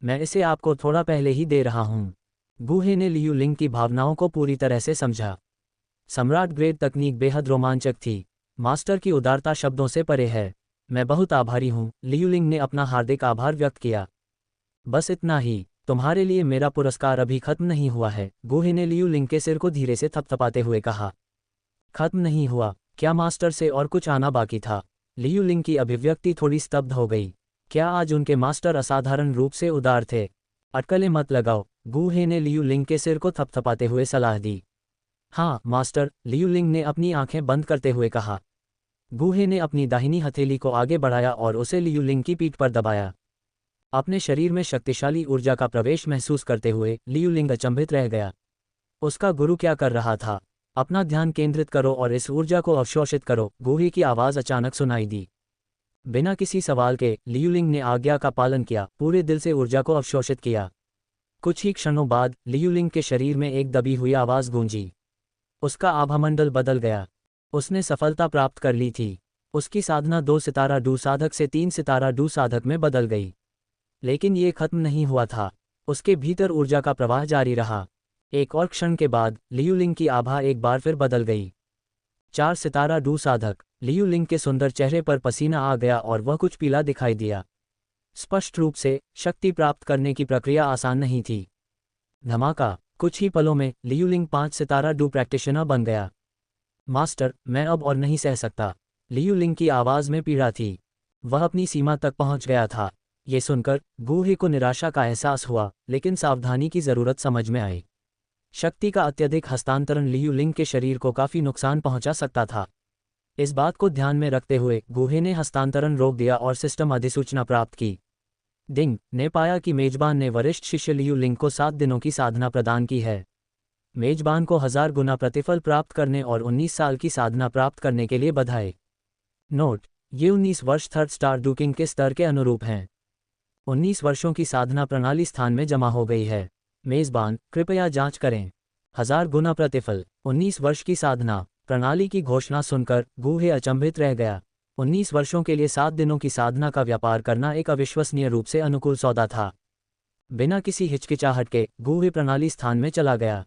मैं इसे आपको थोड़ा पहले ही दे रहा हूँ। गुहे ने लियू लिंग की भावनाओं को पूरी तरह से समझा। सम्राट ग्रेड तकनीक बेहद रोमांचक थी। मास्टर की उदारता शब्दों से परे है। मैं बहुत आभारी हूँ, लियू लिंग ने अपना हार्दिक आभार व्यक्त किया। बस इतना ही, तुम्हारे लिए मेरा पुरस्कार अभी खत्म नहीं हुआ है, गुहे ने लियू लिंग के सिर को धीरे से थपथपाते हुए कहा। खत्म नहीं हुआ? क्या मास्टर से और कुछ आना बाकी था? लियू लिंग की अभिव्यक्ति थोड़ी स्तब्ध हो गई। क्या आज उनके मास्टर असाधारण रूप से उदार थे? अटकलें मत लगाओ, गुहे ने लियू लिंग के सिर को थपथपाते हुए सलाह दी। हाँ मास्टर, लियू लिंग ने अपनी आंखें बंद करते हुए कहा। गूहे ने अपनी दाहिनी हथेली को आगे बढ़ाया और उसे लियूलिंग की पीठ पर दबाया। अपने शरीर में शक्तिशाली ऊर्जा का प्रवेश महसूस करते हुए लियूलिंग अचंभित रह गया। उसका गुरु क्या कर रहा था? अपना ध्यान केंद्रित करो और इस ऊर्जा को अवशोषित करो, गूहे की आवाज़ अचानक सुनाई दी। बिना किसी सवाल के लियूलिंग ने आज्ञा का पालन किया, पूरे दिल से ऊर्जा को अवशोषित किया। कुछ ही क्षणों बाद लियूलिंग के शरीर में एक दबी हुई आवाज़ गूंजी। उसका आभामंडल बदल गया। उसने सफलता प्राप्त कर ली थी। उसकी साधना 2 सितारा डू साधक से 3 सितारा डू साधक में बदल गई। लेकिन ये खत्म नहीं हुआ था। उसके भीतर ऊर्जा का प्रवाह जारी रहा। एक और क्षण के बाद लियूलिंग की आभा एक बार फिर बदल गई। 4 सितारा डू साधक। लियूलिंग के सुंदर चेहरे पर पसीना आ गया और वह कुछ पीला दिखाई दिया। स्पष्ट रूप से शक्ति प्राप्त करने की प्रक्रिया आसान नहीं थी। धमाका! कुछ ही पलों में लियूलिंग 5 सितारा डू प्रैक्टिशनर बन गया। मास्टर, मैं अब और नहीं सह सकता। लियूलिंग की आवाज़ में पीड़ा थी। वह अपनी सीमा तक पहुंच गया था। ये सुनकर गूहे को निराशा का एहसास हुआ, लेकिन सावधानी की ज़रूरत समझ में आई। शक्ति का अत्यधिक हस्तांतरण लियूलिंग के शरीर को काफ़ी नुकसान पहुंचा सकता था। इस बात को ध्यान में रखते हुए गूहे ने हस्तांतरण रोक दिया और सिस्टम अधिसूचना प्राप्त की। डिंग ने पाया कि मेजबान ने वरिष्ठ शिष्य लियूलिंग को 7 दिनों की साधना प्रदान की है। मेजबान को 1000 गुना प्रतिफल प्राप्त करने और 19 साल की साधना प्राप्त करने के लिए बधाई। नोट: ये 19 वर्ष थर्ड स्टार डुकिंग के स्तर के अनुरूप हैं। 19 वर्षों की साधना प्रणाली स्थान में जमा हो गई है। मेजबान, कृपया जांच करें। 1000 गुना प्रतिफल, 19 वर्ष की साधना प्रणाली की घोषणा सुनकर गूहे अचंभित रह गया। 19 वर्षों के लिए 7 दिनों की साधना का व्यापार करना एक अविश्वसनीय रूप से अनुकूल सौदा था। बिना किसी हिचकिचाहट के गूहे प्रणाली स्थान में चला गया।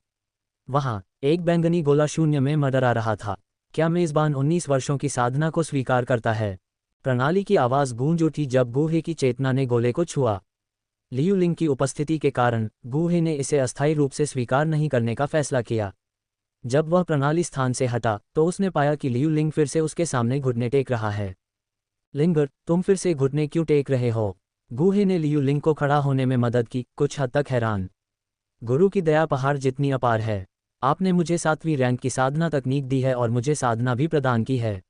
वहां एक बैंगनी गोला शून्य में मंडरा रहा था। क्या मेजबान 19 वर्षों की साधना को स्वीकार करता है? प्रणाली की आवाज़ गूंज उठी जब गूहे की चेतना ने गोले को छुआ। लियूलिंग की उपस्थिति के कारण गूहे ने इसे अस्थायी रूप से स्वीकार नहीं करने का फैसला किया। जब वह प्रणाली स्थान से हटा तो उसने पाया कि लियूलिंग फिर से उसके सामने घुटने टेक रहा है। लिंगर, तुम फिर से घुटने क्यों टेक रहे हो? गूहे ने लियूलिंग को खड़ा होने में मदद की, कुछ हद तक हैरान। गुरु की दया पहाड़ जितनी अपार है। आपने मुझे 7वीं रैंक की साधना तकनीक दी है और मुझे साधना भी प्रदान की है।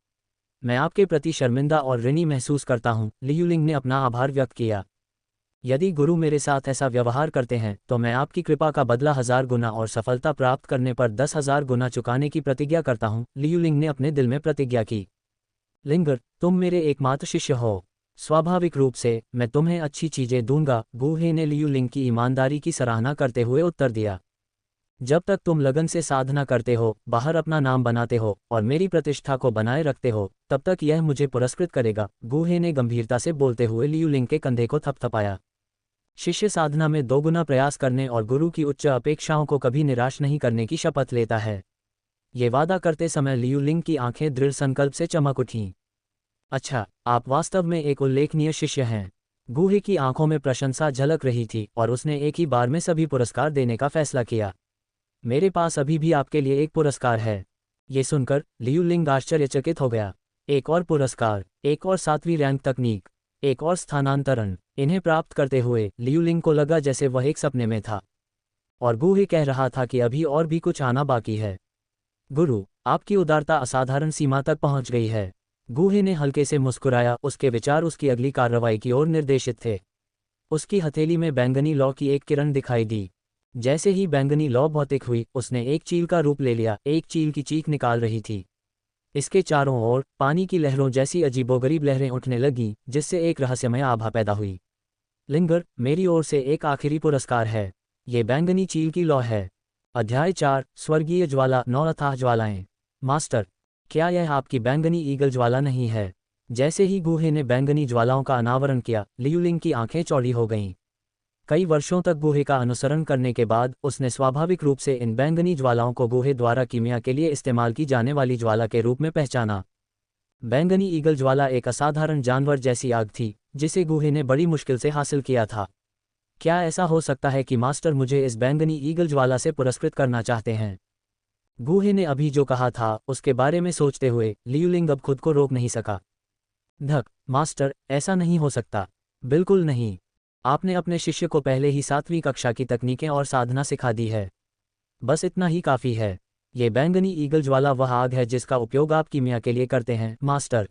मैं आपके प्रति शर्मिंदा और ऋणी महसूस करता हूँ। लियूलिंग ने अपना आभार व्यक्त किया। यदि गुरु मेरे साथ ऐसा व्यवहार करते हैं तो मैं आपकी कृपा का बदला 1000 गुना और सफलता प्राप्त करने पर 10,000 गुना चुकाने की प्रतिज्ञा करता हूँ। लियूलिंग ने अपने दिल में प्रतिज्ञा की। लिंगर, तुम मेरे एकमात्र शिष्य हो। स्वाभाविक रूप से मैं तुम्हें अच्छी चीजें दूंगा। गूहे ने लियूलिंग की ईमानदारी की सराहना करते हुए उत्तर दिया। जब तक तुम लगन से साधना करते हो, बाहर अपना नाम बनाते हो और मेरी प्रतिष्ठा को बनाए रखते हो, तब तक यह मुझे पुरस्कृत करेगा। गूहे ने गंभीरता से बोलते हुए लियूलिंग के कंधे को थपथपाया। शिष्य साधना में 2 गुना प्रयास करने और गुरु की उच्च अपेक्षाओं को कभी निराश नहीं करने की शपथ लेता है। ये वादा करते समय लियूलिंग की आंखें दृढ़ संकल्प से चमक उठीं। अच्छा, आप वास्तव में एक उल्लेखनीय शिष्य हैं। गूहे की आंखों में प्रशंसा झलक रही थी और उसने एक ही बार में सभी पुरस्कार देने का फैसला किया। मेरे पास अभी भी आपके लिए एक पुरस्कार है। ये सुनकर लियूलिंग आश्चर्यचकित हो गया। एक और पुरस्कार, एक और 7वीं रैंक तकनीक, एक और स्थानांतरण। इन्हें प्राप्त करते हुए लियूलिंग को लगा जैसे वह एक सपने में था। और गूहे कह रहा था कि अभी और भी कुछ आना बाकी है। गुरु, आपकी उदारता असाधारण सीमा तक पहुंच गई है। गूहे ने हल्के से मुस्कुराया। उसके विचार उसकी अगली कार्रवाई की ओर निर्देशित थे। उसकी हथेली में बैंगनी लौ की एक किरण दिखाई दी। जैसे ही बैंगनी लौ भौतिक हुई, उसने एक चील का रूप ले लिया। एक चील की चीख निकाल रही थी। इसके चारों ओर पानी की लहरों जैसी अजीबोगरीब लहरें उठने लगीं, जिससे एक रहस्यमय आभा पैदा हुई। लिंगर, मेरी ओर से एक आखिरी पुरस्कार है। ये बैंगनी चील की लौ है। अध्याय 4, स्वर्गीय ज्वाला 9 अथाह ज्वालाएं। मास्टर, क्या यह आपकी बैंगनी ईगल ज्वाला नहीं है? जैसे ही गूहे ने बैंगनी ज्वालाओं का अनावरण किया, लियूलिंग की आंखें चौड़ी हो गईं। कई वर्षों तक गूहे का अनुसरण करने के बाद उसने स्वाभाविक रूप से इन बैंगनी ज्वालाओं को गूहे द्वारा कीमिया के लिए इस्तेमाल की जाने वाली ज्वाला के रूप में पहचाना। बैंगनी ईगल ज्वाला एक असाधारण जानवर जैसी आग थी, जिसे गूहे ने बड़ी मुश्किल से हासिल किया था। क्या ऐसा हो सकता है कि मास्टर मुझे इस बैंगनी ईगल ज्वाला से पुरस्कृत करना चाहते हैं? गूहे ने अभी जो कहा था उसके बारे में सोचते हुए लियूलिंग अब खुद को रोक नहीं सका। धक, मास्टर, ऐसा नहीं हो सकता। बिल्कुल नहीं। आपने अपने शिष्य को पहले ही 7वीं कक्षा की तकनीकें और साधना सिखा दी है। बस इतना ही काफ़ी है। ये बैंगनी ईगल ज्वाला वह आग है जिसका उपयोग आप कीमिया के लिए करते हैं, मास्टर।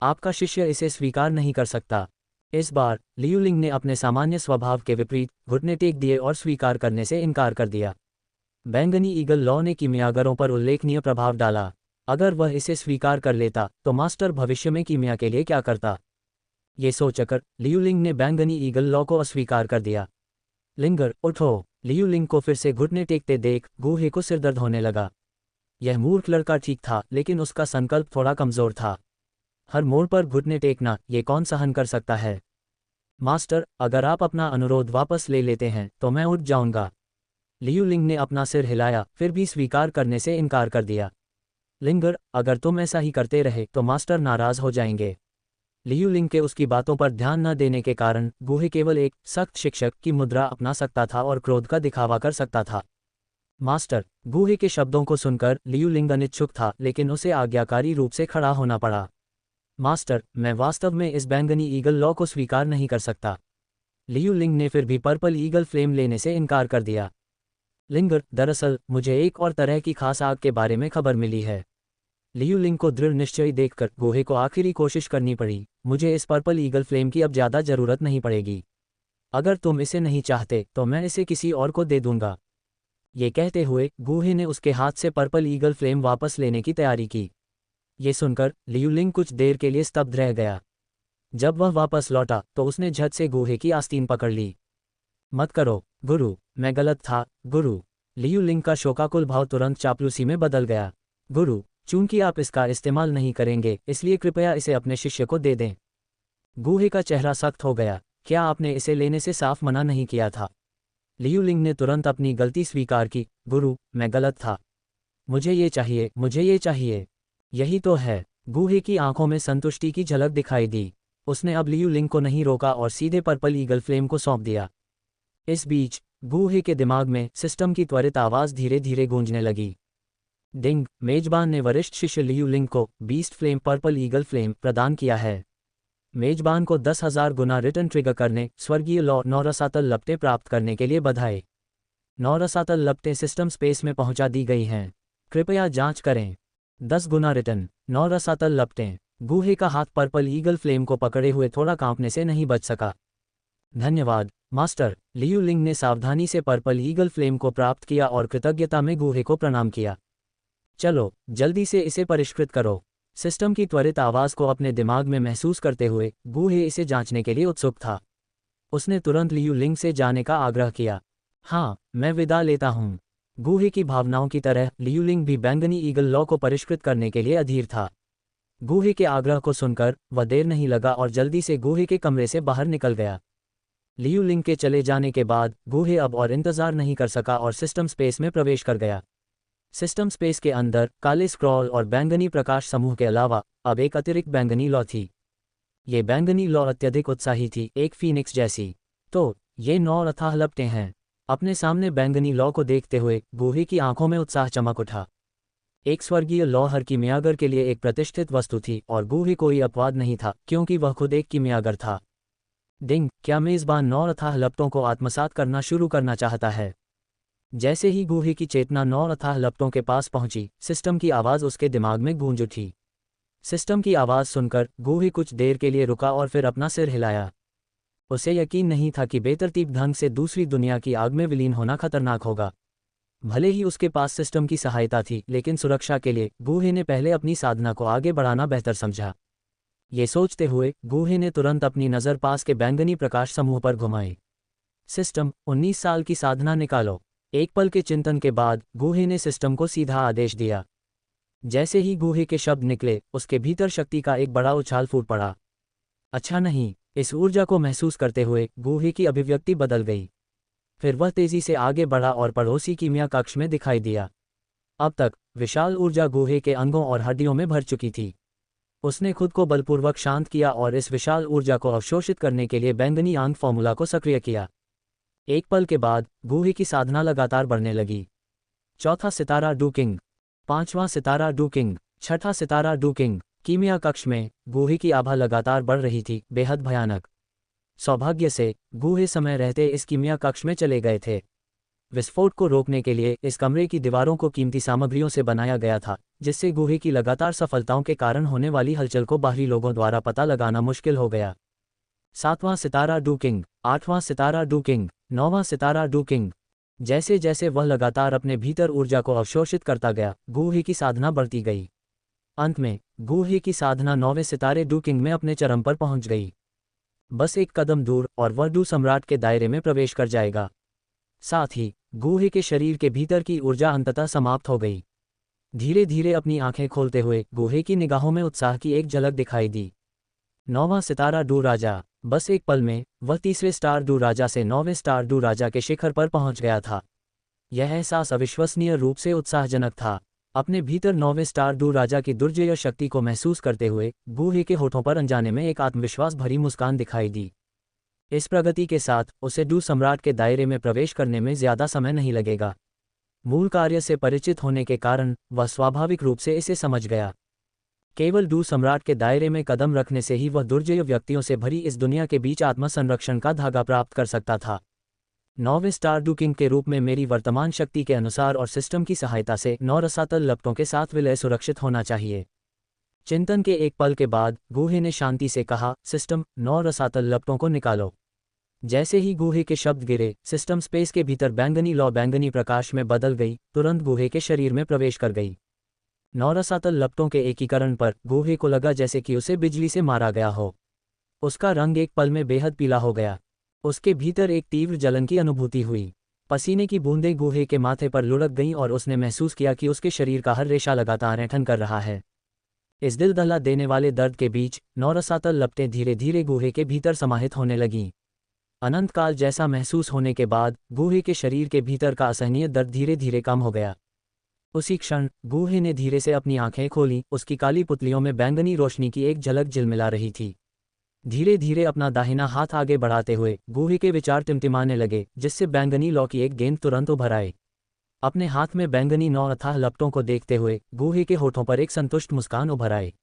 आपका शिष्य इसे स्वीकार नहीं कर सकता। इस बार लियूलिंग ने अपने सामान्य स्वभाव के विपरीत घुटने टेक दिए और स्वीकार करने से इनकार कर दिया। बैंगनी ईगल लॉ ने कीमियागरों पर उल्लेखनीय प्रभाव डाला। अगर वह इसे स्वीकार कर लेता तो मास्टर भविष्य में कीमिया के लिए क्या करता? ये सोचकर लियूलिंग ने बैंगनी ईगल लॉ को अस्वीकार कर दिया। लिंगर, उठो। लियूलिंग को फिर से घुटने टेकते देख गूहे को सिरदर्द होने लगा। यह मूर्ख लड़का ठीक था, लेकिन उसका संकल्प थोड़ा कमजोर था। हर मोड़ पर घुटने टेकना, ये कौन सहन कर सकता है? मास्टर, अगर आप अपना अनुरोध वापस ले लेते हैं तो मैं उठ जाऊंगा। लियूलिंग ने अपना सिर हिलाया, फिर भी स्वीकार करने से इनकार कर दिया। लिंगर, अगर तुम ऐसा ही करते रहे तो मास्टर नाराज हो जाएंगे। लियूलिंग के उसकी बातों पर ध्यान न देने के कारण गूहे केवल एक सख्त शिक्षक की मुद्रा अपना सकता था और क्रोध का दिखावा कर सकता था। मास्टर, गूहे के शब्दों को सुनकर लियूलिंग अनिच्छुक था, लेकिन उसे आज्ञाकारी रूप से खड़ा होना पड़ा। मास्टर, मैं वास्तव में इस बैंगनी ईगल लॉ को स्वीकार नहीं कर सकता। लियूलिंग ने फिर भी पर्पल ईगल फ्लेम लेने से इनकार कर दिया। लिंगर, दरअसल मुझे एक और तरह की खास आग के बारे में खबर मिली है। लियूलिंग को दृढ़ निश्चयी देखकर गूहे को आखिरी कोशिश करनी पड़ी। मुझे इस पर्पल ईगल फ्लेम की अब ज़्यादा ज़रूरत नहीं पड़ेगी। अगर तुम इसे नहीं चाहते तो मैं इसे किसी और को दे दूंगा। ये कहते हुए गूहे ने उसके हाथ से पर्पल ईगल फ्लेम वापस लेने की तैयारी की। ये सुनकर लियूलिंग कुछ देर के लिए स्तब्ध रह गया। जब वह वापस लौटा तो उसने झट से गूहे की आस्तीन पकड़ ली। मत करो गुरु, मैं गलत था गुरु। लियूलिंग का शोकाकुल भाव तुरंत चापलूसी में बदल गया। गुरु, चूंकि आप इसका इस्तेमाल नहीं करेंगे, इसलिए कृपया इसे अपने शिष्य को दे दें। गूहे का चेहरा सख्त हो गया। क्या आपने इसे लेने से साफ मना नहीं किया था? लियूलिंग ने तुरंत अपनी गलती स्वीकार की। गुरु, मैं गलत था। मुझे ये चाहिए, मुझे ये चाहिए। यही तो है। गूहे की आंखों में संतुष्टि की झलक दिखाई दी। उसने अब लियूलिंग को नहीं रोका और सीधे पर्पल ईगल फ्लेम को सौंप दिया। इस बीच गूहे के दिमाग में सिस्टम की त्वरित आवाज़ धीरे धीरे गूंजने लगी। डिंग, मेजबान ने वरिष्ठ शिष्य लियूलिंग को beast flame purple eagle flame प्रदान किया है। मेजबान को 10,000 गुना रिटर्न ट्रिगर करने, स्वर्गीय लॉ नौरसातल लपटें प्राप्त करने के लिए बधाई। नौरसातल लपटें सिस्टम स्पेस में पहुंचा दी गई हैं। कृपया जांच करें। 10 गुना रिटर्न। नौरसातल लपटें। गूहे का हाथ पर्पल ईगल फ्लेम को पकड़े हुए थोड़ा कांपने से नहीं बच सका। धन्यवाद मास्टर। लियूलिंग ने सावधानी से पर्पल ईगल फ्लेम को प्राप्त किया और कृतज्ञता में गूहे को प्रणाम किया। चलो जल्दी से इसे परिष्कृत करो। सिस्टम की त्वरित आवाज़ को अपने दिमाग में महसूस करते हुए गूहे इसे जांचने के लिए उत्सुक था। उसने तुरंत लियूलिंग से जाने का आग्रह किया। हाँ, मैं विदा लेता हूँ। गूहे की भावनाओं की तरह लियूलिंग भी बैंगनी ईगल लॉ को परिष्कृत करने के लिए अधीर था। गूहे के आग्रह को सुनकर वह देर नहीं लगा और जल्दी से गूहे के कमरे से बाहर निकल गया। लियूलिंग के चले जाने के बाद गूहे अब और इंतजार नहीं कर सका और सिस्टम स्पेस में प्रवेश कर गया। सिस्टम स्पेस के अंदर काले स्क्रॉल और बैंगनी प्रकाश समूह के अलावा अब एक अतिरिक्त बैंगनी लॉ थी। ये बैंगनी लॉ अत्यधिक उत्साही थी, एक फीनिक्स जैसी। तो ये 9 अथाह लपटें हैं। अपने सामने बैंगनी लॉ को देखते हुए गूहे की आंखों में उत्साह चमक उठा। एक स्वर्गीय लॉ हर कीमियागर के लिए एक प्रतिष्ठित वस्तु थी और गूहे कोई अपवाद नहीं था, क्योंकि वह खुद एक कीमियागर था। डिंग, क्या मेज़बान 9 अथाह लपटों को आत्मसात करना शुरू करना चाहता है? जैसे ही गूहे की चेतना 9 अथाह लपटों के पास पहुंची, सिस्टम की आवाज़ उसके दिमाग में गूंज उठी। सिस्टम की आवाज़ सुनकर गूहे कुछ देर के लिए रुका और फिर अपना सिर हिलाया। उसे यकीन नहीं था कि बेतरतीब ढंग से दूसरी दुनिया की आग में विलीन होना खतरनाक होगा। भले ही उसके पास सिस्टम की सहायता थी, लेकिन सुरक्षा के लिए गूहे ने पहले अपनी साधना को आगे बढ़ाना बेहतर समझा। ये सोचते हुए गूहे ने तुरंत अपनी नज़र पास के बैंगनी प्रकाश समूह पर घुमाई। सिस्टम, 19 साल की साधना निकालो। एक पल के चिंतन के बाद गूहे ने सिस्टम को सीधा आदेश दिया। जैसे ही गूहे के शब्द निकले, उसके भीतर शक्ति का एक बड़ा उछाल फूट पड़ा। अच्छा नहीं। इस ऊर्जा को महसूस करते हुए गूहे की अभिव्यक्ति बदल गई। फिर वह तेजी से आगे बढ़ा और पड़ोसी कीमिया कक्ष में दिखाई दिया। अब तक विशाल ऊर्जा गूहे के अंगों और हड्डियों में भर चुकी थी। उसने खुद को बलपूर्वक शांत किया और इस विशाल ऊर्जा को अवशोषित करने के लिए बैंगनी आंख फॉर्मूला को सक्रिय किया। एक पल के बाद गूहे की साधना लगातार बढ़ने लगी। चौथा सितारा डूकिंग, 5वां सितारा डूकिंग, 6ठा सितारा डूकिंग। कीमिया कक्ष में गूहे की आभा लगातार बढ़ रही थी, बेहद भयानक। सौभाग्य से गूहे समय रहते इस कीमिया कक्ष में चले गए थे। विस्फोट को रोकने के लिए इस कमरे की दीवारों को कीमती सामग्रियों से बनाया गया था, जिससे गुहे की लगातार सफलताओं के कारण होने वाली हलचल को बाहरी लोगों द्वारा पता लगाना मुश्किल हो गया। 7वां सितारा डूकिंग, 8वां सितारा डूकिंग, 9वां सितारा डूकिंग। जैसे जैसे वह लगातार अपने भीतर ऊर्जा को अवशोषित करता गया, गुहे की साधना बढ़ती गई। अंत में गुहे की साधना 9वें सितारे डूकिंग में अपने चरम पर पहुंच गई। बस एक कदम दूर और वह डू सम्राट के दायरे में प्रवेश कर जाएगा। साथ ही गुहे के शरीर के भीतर की ऊर्जा अंततः समाप्त हो गई। धीरे धीरे अपनी आंखें खोलते हुए गुहे की निगाहों में उत्साह की एक झलक दिखाई दी। 9वां सितारा डू राजा। बस एक पल में वह 3रे स्टार डू राजा से 9वें स्टार डू राजा के शिखर पर पहुंच गया था। यह एहसास अविश्वसनीय रूप से उत्साहजनक था। अपने भीतर 9वें स्टार डू राजा की दुर्जेय शक्ति को महसूस करते हुए गुहे के होठों पर अनजाने में एक आत्मविश्वास भरी मुस्कान दिखाई दी। इस प्रगति के साथ उसे डू सम्राट के दायरे में प्रवेश करने में ज्यादा समय नहीं लगेगा। मूल कार्य से परिचित होने के कारण वह स्वाभाविक रूप से इसे समझ गया। केवल डू सम्राट के दायरे में कदम रखने से ही वह दुर्जय व्यक्तियों से भरी इस दुनिया के बीच आत्मसंरक्षण का धागा प्राप्त कर सकता था। 9वें स्टार डू किंग के रूप में मेरी वर्तमान शक्ति के अनुसार और सिस्टम की सहायता से 9 रसातल लपटों के साथ विलय सुरक्षित होना चाहिए। चिंतन के एक पल के बाद गुहे ने शांति से कहा, सिस्टम 9 रसातल लपटों को निकालो। जैसे ही गुहे के शब्द गिरे, सिस्टम स्पेस के भीतर बैंगनी लौ बैंगनी प्रकाश में बदल गई, तुरंत गुहे के शरीर में प्रवेश कर गई। 9 रसातल लपटों के एकीकरण पर गुहे को लगा जैसे कि उसे बिजली से मारा गया हो। उसका रंग एक पल में बेहद पीला हो गया। उसके भीतर एक तीव्र जलन की अनुभूति हुई। पसीने की बूंदें गुहे के माथे पर लुढ़क गईं और उसने महसूस किया कि उसके शरीर का हर रेशा लगातार ऐंठन कर रहा है। इस दिल दहला देने वाले दर्द के बीच 9 रसातल लपटें धीरे धीरे गुहे के भीतर समाहित होने लगीं। अनंत काल जैसा महसूस होने के बाद गुहे के शरीर के भीतर का असहनीय दर्द धीरे धीरे कम हो गया। उसी क्षण गुहे ने धीरे से अपनी आंखें खोलीं। उसकी काली पुतलियों में बैंगनी रोशनी की एक झलक झिलमिला रही थी। धीरे धीरे अपना दाहिना हाथ आगे बढ़ाते हुए गुहे के विचार टिमटिमाने लगे, जिससे बैंगनी लौ की एक गेंद तुरंत उभर आई। अपने हाथ में बैंगनी 9 अथाह लपटों को देखते हुए गुहे के होठों पर एक संतुष्ट मुस्कान उभर आई।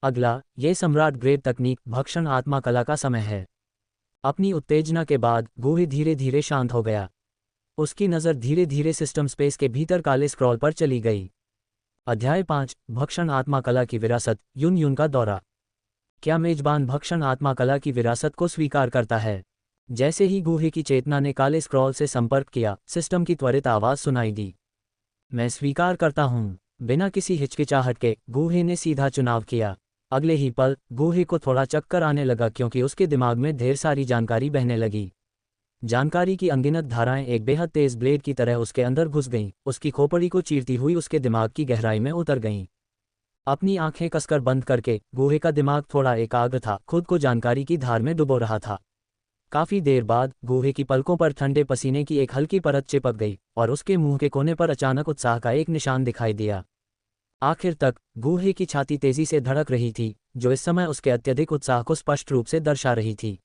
अगला, ये सम्राट ग्रेड तकनीक भक्षण आत्मा कला का समय है। अपनी उत्तेजना के बाद गुहे धीरे धीरे शांत हो गया। उसकी नज़र धीरे धीरे सिस्टम स्पेस के भीतर काले स्क्रॉल पर चली गई। अध्याय 5, भक्षण आत्मा कला की विरासत, युन युन का दौरा। क्या मेजबान भक्षण आत्मा कला की विरासत को स्वीकार करता है? जैसे ही गुहे की चेतना ने काले स्क्रॉल से संपर्क किया, सिस्टम की त्वरित आवाज सुनाई दी, मैं स्वीकार करता हूँ। बिना किसी हिचकिचाहट के गुहे ने सीधा चुनाव किया। अगले ही पल गुहे को थोड़ा चक्कर आने लगा, क्योंकि उसके दिमाग में ढेर सारी जानकारी बहने लगी। जानकारी की अनगिनत धाराएं एक बेहद तेज ब्लेड की तरह उसके अंदर घुस गईं, उसकी खोपड़ी को चीरती हुई उसके दिमाग की गहराई में उतर गईं। अपनी आंखें कसकर बंद करके गुहे का दिमाग थोड़ा एकाग्र था, खुद को जानकारी की धार में डुबो रहा था। काफी देर बाद गुहे की पलकों पर ठंडे पसीने की एक हल्की परत चिपक गई और उसके मुंह के कोने पर अचानक उत्साह का एक निशान दिखाई दिया। आखिर तक गुहे की छाती तेजी से धड़क रही थी, जो इस समय उसके अत्यधिक उत्साह को स्पष्ट रूप से दर्शा रही थी।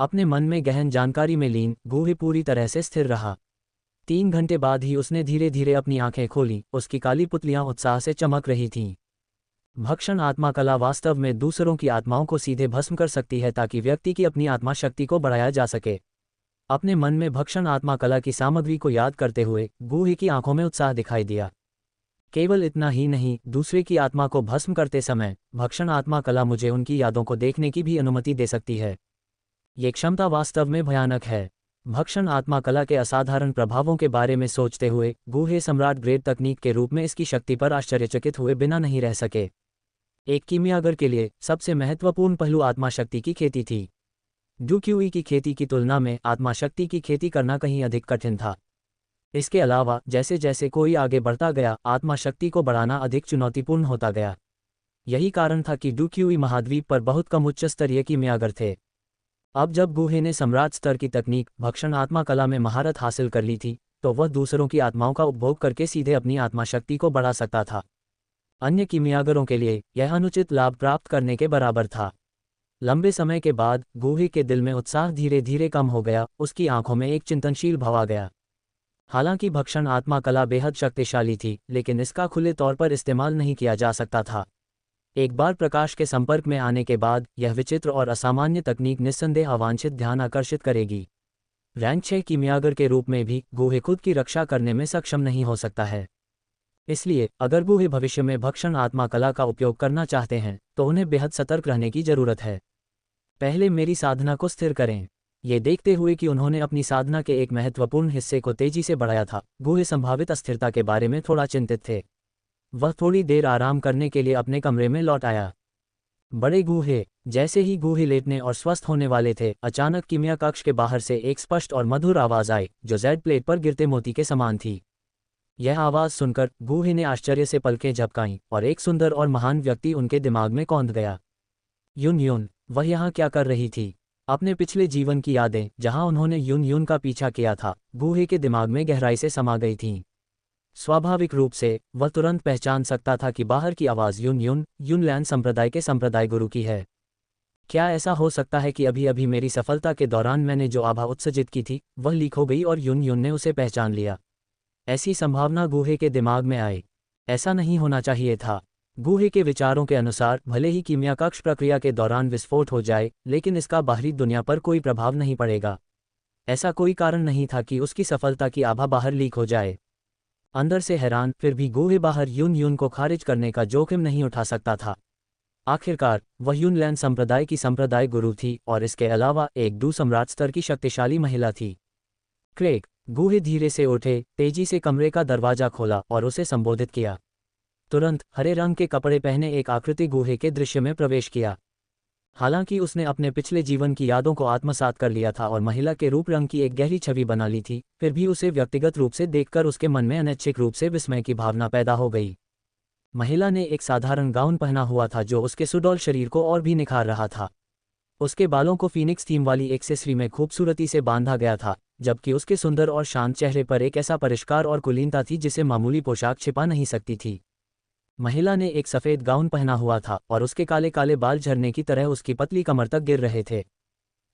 अपने मन में गहन जानकारी में लीन गुहे पूरी तरह से स्थिर रहा। 3 घंटे बाद ही उसने धीरे धीरे अपनी आंखें खोली। उसकी काली पुतलियां उत्साह से चमक रही थीं। भक्षण आत्मा कला वास्तव में दूसरों की आत्माओं को सीधे भस्म कर सकती है, ताकि व्यक्ति की अपनी आत्मा शक्ति को बढ़ाया जा सके। अपने मन में भक्षण आत्मा कला की सामग्री को याद करते हुए गुहे की आंखों में उत्साह दिखाई दिया। केवल इतना ही नहीं, दूसरे की आत्मा को भस्म करते समय भक्षण आत्मा कला मुझे उनकी यादों को देखने की भी अनुमति दे सकती है। ये क्षमता वास्तव में भयानक है। भक्षण आत्मा कला के असाधारण प्रभावों के बारे में सोचते हुए गुहे सम्राट ग्रेड तकनीक के रूप में इसकी शक्ति पर आश्चर्यचकित हुए बिना नहीं रह सके। एक कीमियागर के लिए सबसे महत्वपूर्ण पहलू आत्मा शक्ति की खेती थी। डूक्यूई की खेती की तुलना में आत्मा शक्ति की खेती करना कहीं अधिक कठिन था। इसके अलावा जैसे जैसे कोई आगे बढ़ता गया, आत्मा शक्ति को बढ़ाना अधिक चुनौतीपूर्ण होता गया। यही कारण था कि डूक्यूई महाद्वीप पर बहुत कम उच्च स्तरीय कीमियागर थे। अब जब गुहे ने सम्राट स्तर की तकनीक भक्षण आत्मा कला में महारत हासिल कर ली थी, तो वह दूसरों की आत्माओं का उपभोग करके सीधे अपनी आत्मा शक्ति को बढ़ा सकता था। अन्य कीमियागरों के लिए यह अनुचित लाभ प्राप्त करने के बराबर था। लंबे समय के बाद गुहे के दिल में उत्साह धीरे धीरे कम हो गया। उसकी आंखों में एक चिंतनशील भाव आ गया। हालांकि भक्षण आत्मा कला बेहद शक्तिशाली थी, लेकिन इसका खुले तौर पर इस्तेमाल नहीं किया जा सकता था। एक बार प्रकाश के संपर्क में आने के बाद यह विचित्र और असामान्य तकनीक निस्संदेह अवांछित ध्यान आकर्षित करेगी। रैंक 6 कीमियागर के रूप में भी गुहे खुद की रक्षा करने में सक्षम नहीं हो सकता है। इसलिए अगर गुहे भविष्य में भक्षण आत्मा कला का उपयोग करना चाहते हैं तो उन्हें बेहद सतर्क रहने की जरूरत है। पहले मेरी साधना को स्थिर करें। ये देखते हुए कि उन्होंने अपनी साधना के एक महत्वपूर्ण हिस्से को तेजी से बढ़ाया था, गुहे संभावित अस्थिरता के बारे में थोड़ा चिंतित थे। वह थोड़ी देर आराम करने के लिए अपने कमरे में लौट आया। बड़े गुहे, जैसे ही गुहे लेटने और स्वस्थ होने वाले थे, अचानक कीमिया कक्ष के बाहर से एक स्पष्ट और मधुर आवाज आई जो जेड प्लेट पर गिरते मोती के समान थी। यह आवाज सुनकर गुहे ने आश्चर्य से पलकें झपकाईं और एक सुंदर और महान व्यक्ति उनके दिमाग में कौंध गया। यून यून, वह यहाँ क्या कर रही थी? अपने पिछले जीवन की यादें, जहां उन्होंने यून यून का पीछा किया था, गुहे के दिमाग में गहराई से समा गई थीं। स्वाभाविक रूप से वह तुरंत पहचान सकता था कि बाहर की आवाज़ यून यून, यूनलैंड संप्रदाय के संप्रदाय गुरु की है। क्या ऐसा हो सकता है कि अभी अभी मेरी सफलता के दौरान मैंने जो आभा उत्सर्जित की थी वह लीक हो गई और यून यून ने उसे पहचान लिया? ऐसी संभावना गुहे के दिमाग में आई। ऐसा नहीं होना चाहिए था। गुहे के विचारों के अनुसार भले ही कीमिया कक्ष प्रक्रिया के दौरान विस्फोट हो जाए, लेकिन इसका बाहरी दुनिया पर कोई प्रभाव नहीं पड़ेगा। ऐसा कोई कारण नहीं था कि उसकी सफलता की आभा बाहर लीक हो जाए। अंदर से हैरान, फिर भी गुहे बाहर यून यून को खारिज करने का जोखिम नहीं उठा सकता था। आखिरकार वह यूनलैंड संप्रदाय की संप्रदाय गुरु थी और इसके अलावा एक डू सम्राट स्तर की शक्तिशाली महिला थी। क्रेग, गुहे धीरे से उठे, तेजी से कमरे का दरवाजा खोला और उसे संबोधित किया। तुरंत हरे रंग के कपड़े पहने एक आकृति गुहे के दृश्य में प्रवेश किया। हालांकि उसने अपने पिछले जीवन की यादों को आत्मसात कर लिया था और महिला के रूप रंग की एक गहरी छवि बना ली थी, फिर भी उसे व्यक्तिगत रूप से देखकर उसके मन में अनैच्छिक रूप से विस्मय की भावना पैदा हो गई। महिला ने एक साधारण गाउन पहना हुआ था जो उसके सुडौल शरीर को और भी निखार रहा था। उसके बालों को फीनिक्स थीम वाली एक्सेसरी में खूबसूरती से बांधा गया था, जबकि उसके सुंदर और शांत चेहरे पर एक ऐसा परिष्कार और कुलीनता थी जिसे मामूली पोशाक छिपा नहीं सकती थी। महिला ने एक सफ़ेद गाउन पहना हुआ था और उसके काले काले बाल झरने की तरह उसकी पतली कमर तक गिर रहे थे।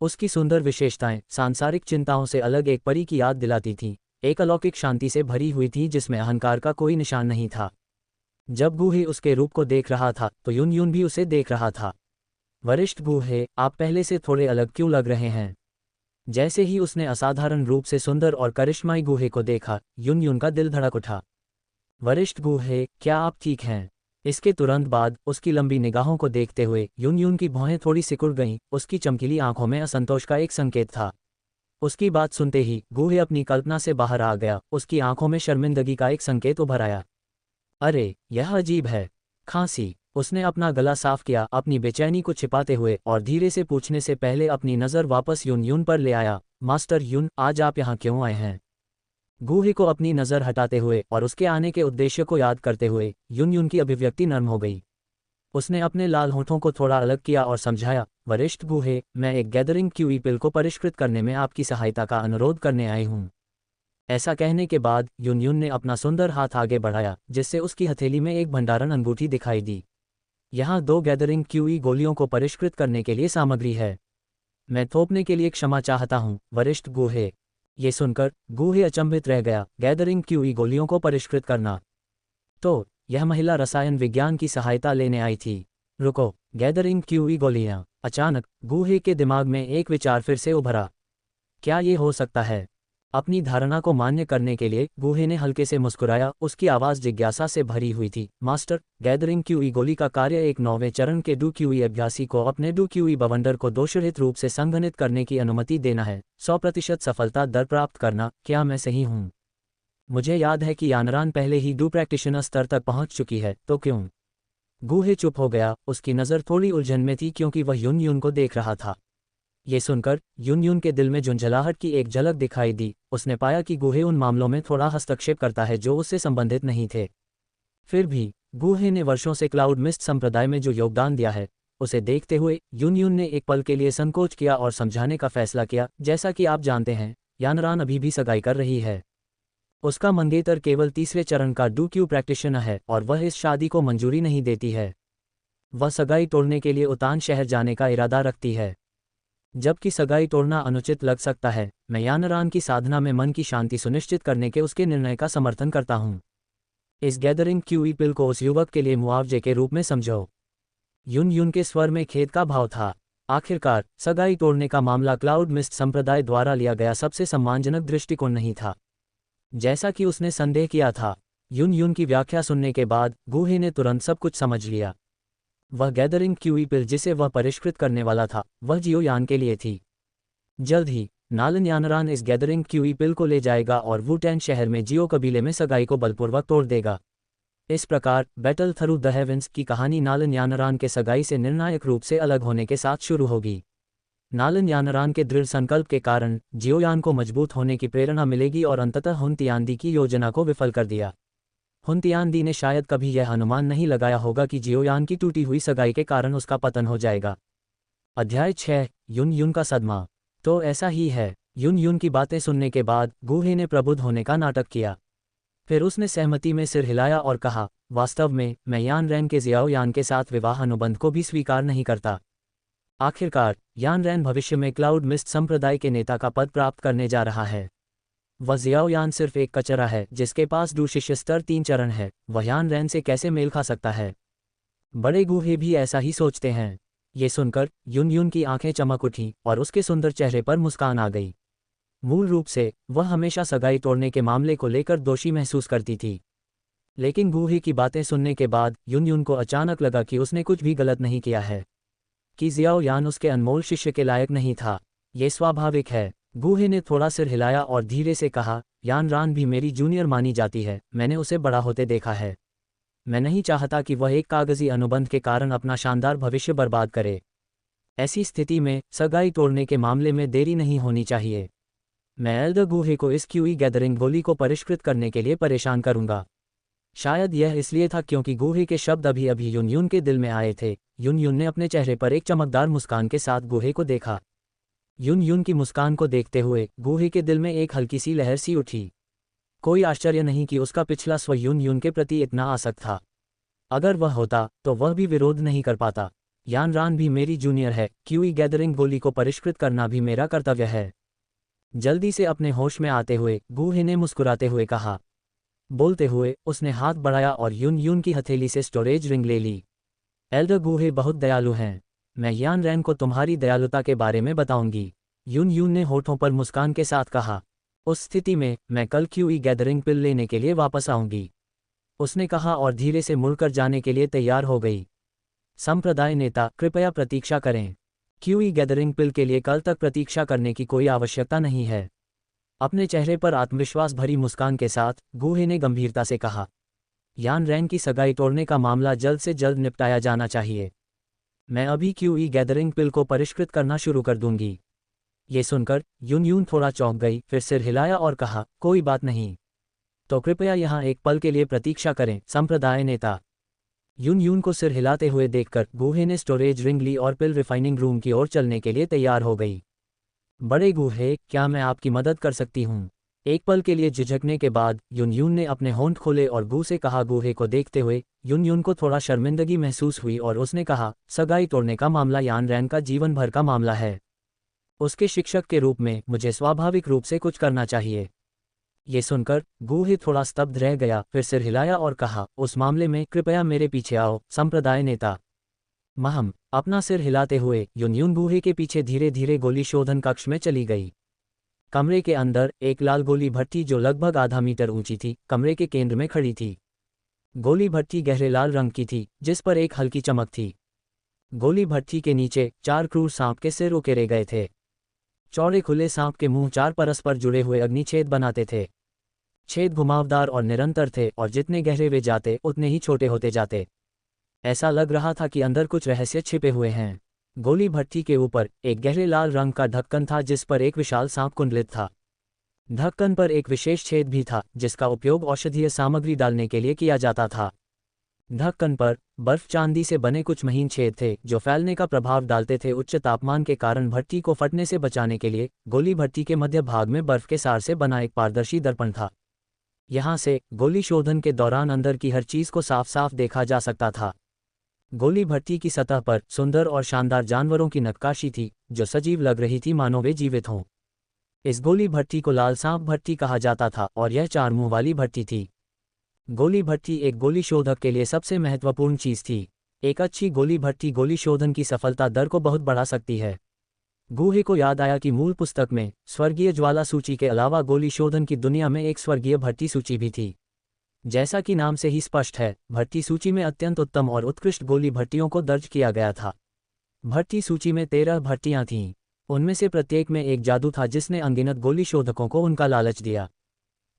उसकी सुंदर विशेषताएं सांसारिक चिंताओं से अलग एक परी की याद दिलाती थीं, एक अलौकिक शांति से भरी हुई थी जिसमें अहंकार का कोई निशान नहीं था। जब गुहे उसके रूप को देख रहा था तो यून यून भी उसे देख रहा था। वरिष्ठ गुहे, आप पहले से थोड़े अलग क्यों लग रहे हैं? जैसे ही उसने असाधारण रूप से सुंदर और करिश्माई गुहे को देखा, यून यून का दिल धड़क उठा। वरिष्ठ गुहे, क्या आप ठीक हैं? इसके तुरंत बाद उसकी लंबी निगाहों को देखते हुए यून यून की भौहें थोड़ी सिकुड़ गईं, उसकी चमकीली आंखों में असंतोष का एक संकेत था। उसकी बात सुनते ही गुहे अपनी कल्पना से बाहर आ गया, उसकी आंखों में शर्मिंदगी का एक संकेत उभर आया। अरे, यह अजीब है। खांसी। उसने अपना गला साफ किया, अपनी बेचैनी को छिपाते हुए, और धीरे से पूछने से पहले अपनी नज़र वापस यून यून पर ले आया। मास्टर यून, आज आप यहाँ क्यों आए हैं? गुहे को अपनी नज़र हटाते हुए और उसके आने के उद्देश्य को याद करते हुए यून यून की अभिव्यक्ति नर्म हो गई। उसने अपने लाल होठों को थोड़ा अलग किया और समझाया, वरिष्ठ गुहे, मैं एक गैदरिंग क्यूई पिल को परिष्कृत करने में आपकी सहायता का अनुरोध करने आई हूँ। ऐसा कहने के बाद यून यून ने अपना सुंदर हाथ आगे बढ़ाया, जिससे उसकी हथेली में एक भंडारण अंगूठी दिखाई दी। यहाँ 2 गैदरिंग क्यूई गोलियों को परिष्कृत करने के लिए सामग्री है। मैं थोपने के लिए क्षमा चाहता हूँ, वरिष्ठ गुहे। ये सुनकर गुहे अचंभित रह गया। गैदरिंग क्यूई गोलियों को परिष्कृत करना? तो यह महिला रसायन विज्ञान की सहायता लेने आई थी। रुको, गैदरिंग क्यूई गोलियां? अचानक गुहे के दिमाग में एक विचार फिर से उभरा। क्या ये हो सकता है? अपनी धारणा को मान्य करने के लिए गुहे ने हल्के से मुस्कुराया, उसकी आवाज़ जिज्ञासा से भरी हुई थी। मास्टर, गैदरिंग क्यूई गोली का कार्य एक 9वें चरण के डू क्यूई अभ्यासी को अपने डू क्यूई बवंडर को दोषरहित रूप से संघनित करने की अनुमति देना है। 100% सफलता दर प्राप्त करना। क्या मैं सही हूँ? मुझे याद है कि यानरान पहले ही डू प्रैक्टिशनर स्तर तक पहुँच चुकी है, तो क्यों? गुहे चुप हो गया, उसकी नज़र थोड़ी उलझन में थी क्योंकि वह यून यून को देख रहा था। ये सुनकर यून यून के दिल में झुंझलाहट की एक झलक दिखाई दी। उसने पाया कि गुहे उन मामलों में थोड़ा हस्तक्षेप करता है जो उससे संबंधित नहीं थे। फिर भी गुहे ने वर्षों से क्लाउड मिस्ट संप्रदाय में जो योगदान दिया है, उसे देखते हुए यून यून ने एक पल के लिए संकोच किया और समझाने का फैसला किया, जैसा कि आप जानते हैं, यानरान अभी भी सगाई कर रही है। उसका मंगेतर केवल 3रे चरण का डू क्यू प्रैक्टिशनर है और वह इस शादी को मंजूरी नहीं देती है। वह सगाई तोड़ने के लिए उतान शहर जाने का इरादा रखती है। जबकि सगाई तोड़ना अनुचित लग सकता है, मैं यानरान की साधना में मन की शांति सुनिश्चित करने के उसके निर्णय का समर्थन करता हूँ। इस गैदरिंग क्यूई पिल को उस युवक के लिए मुआवजे के रूप में समझो। यून यून के स्वर में खेद का भाव था। आखिरकार सगाई तोड़ने का मामला क्लाउड मिस्ट संप्रदाय द्वारा लिया गया सबसे सम्मानजनक दृष्टिकोण नहीं था, जैसा कि उसने संदेह किया था। युन युन की व्याख्या सुनने के बाद गूहे ने तुरंत सब कुछ समझ लिया। वह गैदरिंग क्यूई पिल जिसे वह परिष्कृत करने वाला था, वह जियो यान के लिए थी। जल्द ही नालन यानरान इस गैदरिंग क्यूई पिल को ले जाएगा और वुटेन शहर में जियो कबीले में सगाई को बलपूर्वक तोड़ देगा। इस प्रकार बैटल थ्रू द हेवेंस की कहानी नालन यानरान के सगाई से निर्णायक रूप से अलग होने के साथ शुरू होगी। नालन यानरान के दृढ़ संकल्प के कारण जियोयान को मजबूत होने की प्रेरणा मिलेगी और अंततः हुन तियानदी की योजना को विफल कर दिया। हुन तियानदी ने शायद कभी यह अनुमान नहीं लगाया होगा कि जियोयान की टूटी हुई सगाई के कारण उसका पतन हो जाएगा। अध्याय 6 युन युन का सदमा। तो ऐसा ही है। युन युन की बातें सुनने के बाद गूहे ने प्रबुद्ध होने का नाटक किया। फिर उसने सहमति में सिर हिलाया और कहा, वास्तव में मैं यान रैन के जियाओ यान के साथ विवाह अनुबंध को भी स्वीकार नहीं करता। आखिरकार यान रैन भविष्य में क्लाउड मिस्ट संप्रदाय के नेता का पद प्राप्त करने जा रहा है। वह जियाओ यान सिर्फ एक कचरा है जिसके पास डू शिष्य स्तर 3 चरण है। वह यान रैन से कैसे मेल खा सकता है? बड़े गूहे भी ऐसा ही सोचते हैं। ये सुनकर युन युन की आंखें चमक उठी और उसके सुंदर चेहरे पर मुस्कान आ गई। मूल रूप से वह हमेशा सगाई तोड़ने के मामले को लेकर दोषी महसूस करती थी, लेकिन गूहे की बातें सुनने के बाद युन युन को अचानक लगा कि उसने कुछ भी गलत नहीं किया है, कि जियाओ यान उसके अनमोल शिष्य के लायक नहीं था। ये स्वाभाविक है। गूहे ने थोड़ा सिर हिलाया और धीरे से कहा, यान रान भी मेरी जूनियर मानी जाती है। मैंने उसे बड़ा होते देखा है। मैं नहीं चाहता कि वह एक कागजी अनुबंध के कारण अपना शानदार भविष्य बर्बाद करे। ऐसी स्थिति में सगाई तोड़ने के मामले में देरी नहीं होनी चाहिए। मैं एल्डर गूहे को इस क्यूई गैदरिंग गोली को परिष्कृत करने के लिए परेशान करूंगा। शायद यह इसलिए था क्योंकि गूहे के शब्द अभी अभी युन युन के दिल में आए थे। युन युन ने अपने चेहरे पर एक चमकदार मुस्कान के साथ गूहे को देखा। युन युन की मुस्कान को देखते हुए गूहे के दिल में एक हल्की सी लहर सी उठी। कोई आश्चर्य नहीं कि उसका पिछला स्व युन युन के प्रति इतना आसक्त था। अगर वह होता तो वह भी विरोध नहीं कर पाता। यान रान भी मेरी जूनियर है। क्यूई गैदरिंग गोली को परिष्कृत करना भी मेरा कर्तव्य है। जल्दी से अपने होश में आते हुए गूहे ने मुस्कुराते हुए कहा। बोलते हुए उसने हाथ बढ़ाया और युन युन की हथेली से स्टोरेज रिंग ले ली। एल्डर गूहे बहुत दयालु हैं। मैं यान रैन को तुम्हारी दयालुता के बारे में बताऊंगी। युन युन ने होठों पर मुस्कान के साथ कहा। उस स्थिति में मैं कल क्यूई गैदरिंग पिल लेने के लिए वापस आऊंगी, उसने कहा और धीरे से मुड़कर जाने के लिए तैयार हो गई। संप्रदाय नेता, कृपया प्रतीक्षा करें। क्यूई गैदरिंग पिल के लिए कल तक प्रतीक्षा करने की कोई आवश्यकता नहीं है। अपने चेहरे पर आत्मविश्वास भरी मुस्कान के साथ गूहे ने गंभीरता से कहा। यान रैन की सगाई तोड़ने का मामला जल्द से जल्द निपटाया जाना चाहिए। मैं अभी क्यूई गैदरिंग पिल को परिष्कृत करना शुरू कर दूंगी। ये सुनकर युन युन थोड़ा चौंक गई, फिर सिर हिलाया और कहा, कोई बात नहीं, तो कृपया यहाँ एक पल के लिए प्रतीक्षा करें। संप्रदाय नेता। युन युन को सिर हिलाते हुए देखकर गूहे ने स्टोरेज रिंग ली और पिल रिफाइनिंग रूम की ओर चलने के लिए तैयार हो गई। बड़े गूहे, क्या मैं आपकी मदद कर सकती हूँ? एक पल के लिए झिझकने के बाद युन युन ने अपने होंठ खोले और गू से कहा। गूहे को देखते हुए युन युन को थोड़ा शर्मिंदगी महसूस हुई और उसने कहा, सगाई तोड़ने का मामला यान रैन का जीवन भर का मामला है। उसके शिक्षक के रूप में मुझे स्वाभाविक रूप से कुछ करना चाहिए। ये सुनकर गूहे थोड़ा स्तब्ध रह गया, फिर सिर हिलाया और कहा, उस मामले में कृपया मेरे पीछे आओ। संप्रदाय नेता। महम। अपना सिर हिलाते हुए युन युन गूहे के पीछे धीरे धीरे गोली शोधन कक्ष में चली गई। कमरे के अंदर एक लाल गोली भट्टी जो लगभग आधा मीटर ऊंची थी, कमरे के केंद्र में खड़ी थी। गोली भट्टी गहरे लाल रंग की थी जिस पर एक हल्की चमक थी। गोली भट्टी के नीचे 4 क्रूर सांप के सिर उकेरे गए थे। चौड़े खुले सांप के मुंह 4 परस्पर जुड़े हुए अग्निछेद बनाते थे। छेद घुमावदार और निरंतर थे और जितने गहरे वे जाते उतने ही छोटे होते जाते। ऐसा लग रहा था कि अंदर कुछ रहस्य छिपे हुए हैं। गोली भट्टी के ऊपर एक गहरे लाल रंग का ढक्कन था जिस पर एक विशाल सांप कुंडलित था। ढक्कन पर एक विशेष छेद भी था जिसका उपयोग औषधीय सामग्री डालने के लिए किया जाता था। ढक्कन पर बर्फ चांदी से बने कुछ महीन छेद थे जो फैलने का प्रभाव डालते थे। उच्च तापमान के कारण भट्टी को फटने से बचाने के लिए गोली भट्टी के मध्य भाग में बर्फ के सार से बना एक पारदर्शी दर्पण था। यहाँ से गोली शोधन के दौरान अंदर की हर चीज को साफ साफ देखा जा सकता था। गोली भट्टी की सतह पर सुंदर और शानदार जानवरों की नक्काशी थी जो सजीव लग रही थी, मानो वे जीवित हों। इस गोली भट्टी को लाल सांप भट्टी कहा जाता था और यह 4 मुंह वाली भट्टी थी। गोली भट्टी एक गोली शोधक के लिए सबसे महत्वपूर्ण चीज थी। एक अच्छी गोली भट्टी गोली शोधन की सफलता दर को बहुत बढ़ा सकती है। गुहे को याद आया कि मूल पुस्तक में स्वर्गीय ज्वाला सूची के अलावा गोली शोधन की दुनिया में एक स्वर्गीय भट्टी सूची भी थी। जैसा कि नाम से ही स्पष्ट है, भट्टी सूची में अत्यंत उत्तम और उत्कृष्ट गोली भट्टियों को दर्ज किया गया था। भट्टी सूची में 13 भट्टियां थीं। उनमें से प्रत्येक में एक जादू था जिसने अनगिनत गोली शोधकों को उनका लालच दिया।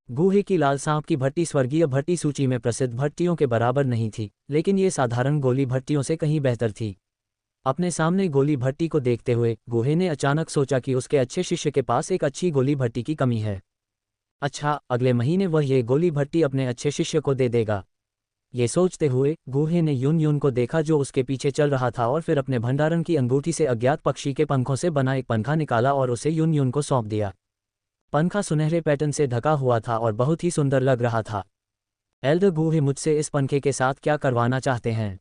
गुहे की लाल सांप की भट्टी स्वर्गीय भट्टी सूची में प्रसिद्ध भट्टियों के बराबर नहीं थी, लेकिन ये साधारण गोली भट्टियों से कहीं बेहतर थी। अपने सामने गोली भट्टी को देखते हुए गुहे ने अचानक सोचा कि उसके अच्छे शिष्य के पास एक अच्छी गोली भट्टी की कमी है। अच्छा, अगले महीने वह ये गोली भट्टी अपने अच्छे शिष्य को दे देगा। ये सोचते हुए गुहे ने यून यून को देखा जो उसके पीछे चल रहा था, और फिर अपने भंडारण की अंगूठी से अज्ञात पक्षी के पंखों से बना एक पंखा निकाला और उसे यून यून को सौंप दिया। पंखा सुनहरे पैटर्न से ढका हुआ था और बहुत ही सुंदर लग रहा था। एल्डर गुहे, मुझसे इस पंखे के साथ क्या करवाना चाहते हैं?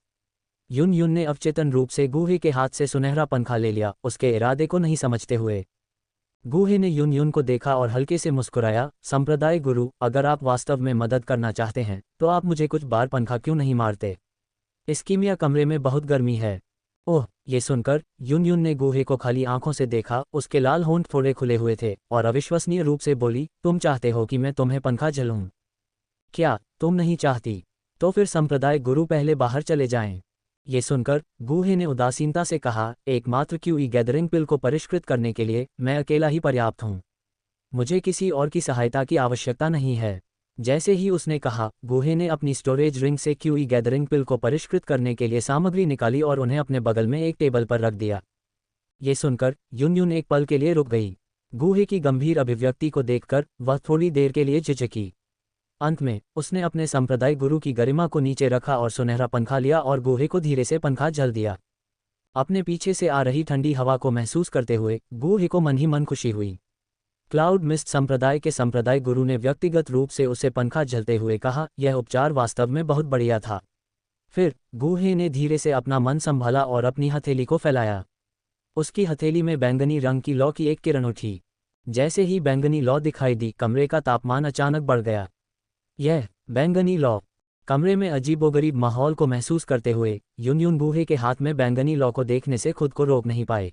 यून यून ने अवचेतन रूप से गुहे के हाथ से सुनहरा पंखा ले लिया, उसके इरादे को नहीं समझते हुए। गुहे ने यून यून को देखा और हल्के से मुस्कुराया। संप्रदाय गुरु, अगर आप वास्तव में मदद करना चाहते हैं तो आप मुझे कुछ बार पंखा क्यों नहीं मारते? इस कीमिया कमरे में बहुत गर्मी है। ओह, ये सुनकर यून यून ने गुहे को खाली आंखों से देखा। उसके लाल होंठ थोड़े खुले हुए थे और अविश्वसनीय रूप से बोली, तुम चाहते हो कि मैं तुम्हें पंखा झलूं? क्या तुम नहीं चाहती? तो फिर संप्रदाय गुरु पहले बाहर चले जाएं। ये सुनकर गुहे ने उदासीनता से कहा, एकमात्र क्यूई गैदरिंग पिल को परिष्कृत करने के लिए मैं अकेला ही पर्याप्त हूँ। मुझे किसी और की सहायता की आवश्यकता नहीं है। जैसे ही उसने कहा, गुहे ने अपनी स्टोरेज रिंग से क्यूई गैदरिंग पिल को परिष्कृत करने के लिए सामग्री निकाली और उन्हें अपने बगल में एक टेबल पर रख दिया। ये सुनकर यून यून एक पल के लिए रुक गई। गुहे की गंभीर अभिव्यक्ति को देखकर वह थोड़ी देर के लिए झिझकी। अंत में उसने अपने संप्रदाय गुरु की गरिमा को नीचे रखा और सुनहरा पंखा लिया और गुहे को धीरे से पंखा झल दिया। अपने पीछे से आ रही ठंडी हवा को महसूस करते हुए गुहे को मन ही मन खुशी हुई। क्लाउड मिस्ट संप्रदाय के संप्रदाय गुरु ने व्यक्तिगत रूप से उसे पंखा झलते हुए कहा, यह उपचार वास्तव में बहुत बढ़िया था। फिर गुहे ने धीरे से अपना मन संभाला और अपनी हथेली को फैलाया। उसकी हथेली में बैंगनी रंग की लौ की एक किरण उठी। जैसे ही बैंगनी लौ दिखाई दी, कमरे का तापमान अचानक बढ़ गया। यह बैंगनी लौ। कमरे में अजीबोगरीब माहौल को महसूस करते हुए यून यून गुहे के हाथ में बैंगनी लौ को देखने से खुद को रोक नहीं पाए।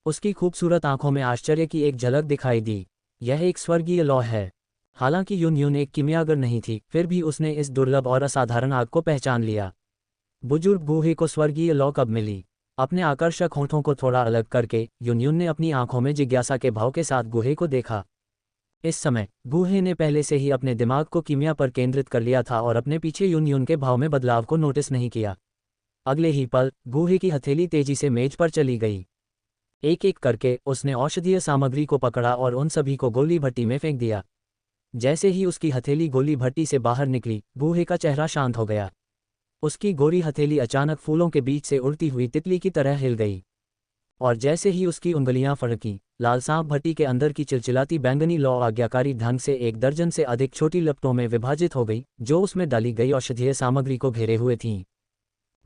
उसकी खूबसूरत आंखों में आश्चर्य की एक झलक दिखाई दी। यह एक स्वर्गीय लौ है। हालांकि यून यून एक किमियागर नहीं थी, फिर भी उसने इस दुर्लभ और असाधारण आग को पहचान लिया। बुजुर्ग गुहे को स्वर्गीय लौ कब मिली? अपने आकर्षक होठों को थोड़ा अलग करके यून यून ने अपनी आंखों में जिज्ञासा के भाव के साथ गुहे को देखा। इस समय गुहे ने पहले से ही अपने दिमाग को कीमिया पर केंद्रित कर लिया था और अपने पीछे यून यून के भाव में बदलाव को नोटिस नहीं किया। अगले ही पल गुहे की हथेली तेजी से मेज पर चली गई। एक एक करके उसने औषधीय सामग्री को पकड़ा और उन सभी को गोली भट्टी में फेंक दिया। जैसे ही उसकी हथेली गोली भट्टी से बाहर निकली, गुहे का चेहरा शांत हो गया। उसकी गोरी हथेली अचानक फूलों के बीच से उड़ती हुई तितली की तरह हिल गई, और जैसे ही उसकी उंगलियां फड़कीं, लाल सांप भट्टी के अंदर की चिलचिलाती बैंगनी लौ आज्ञाकारी ढंग से एक दर्जन से अधिक छोटी लपटों में विभाजित हो गई, जो उसमें डाली गई औषधीय सामग्री को घेरे हुए थीं।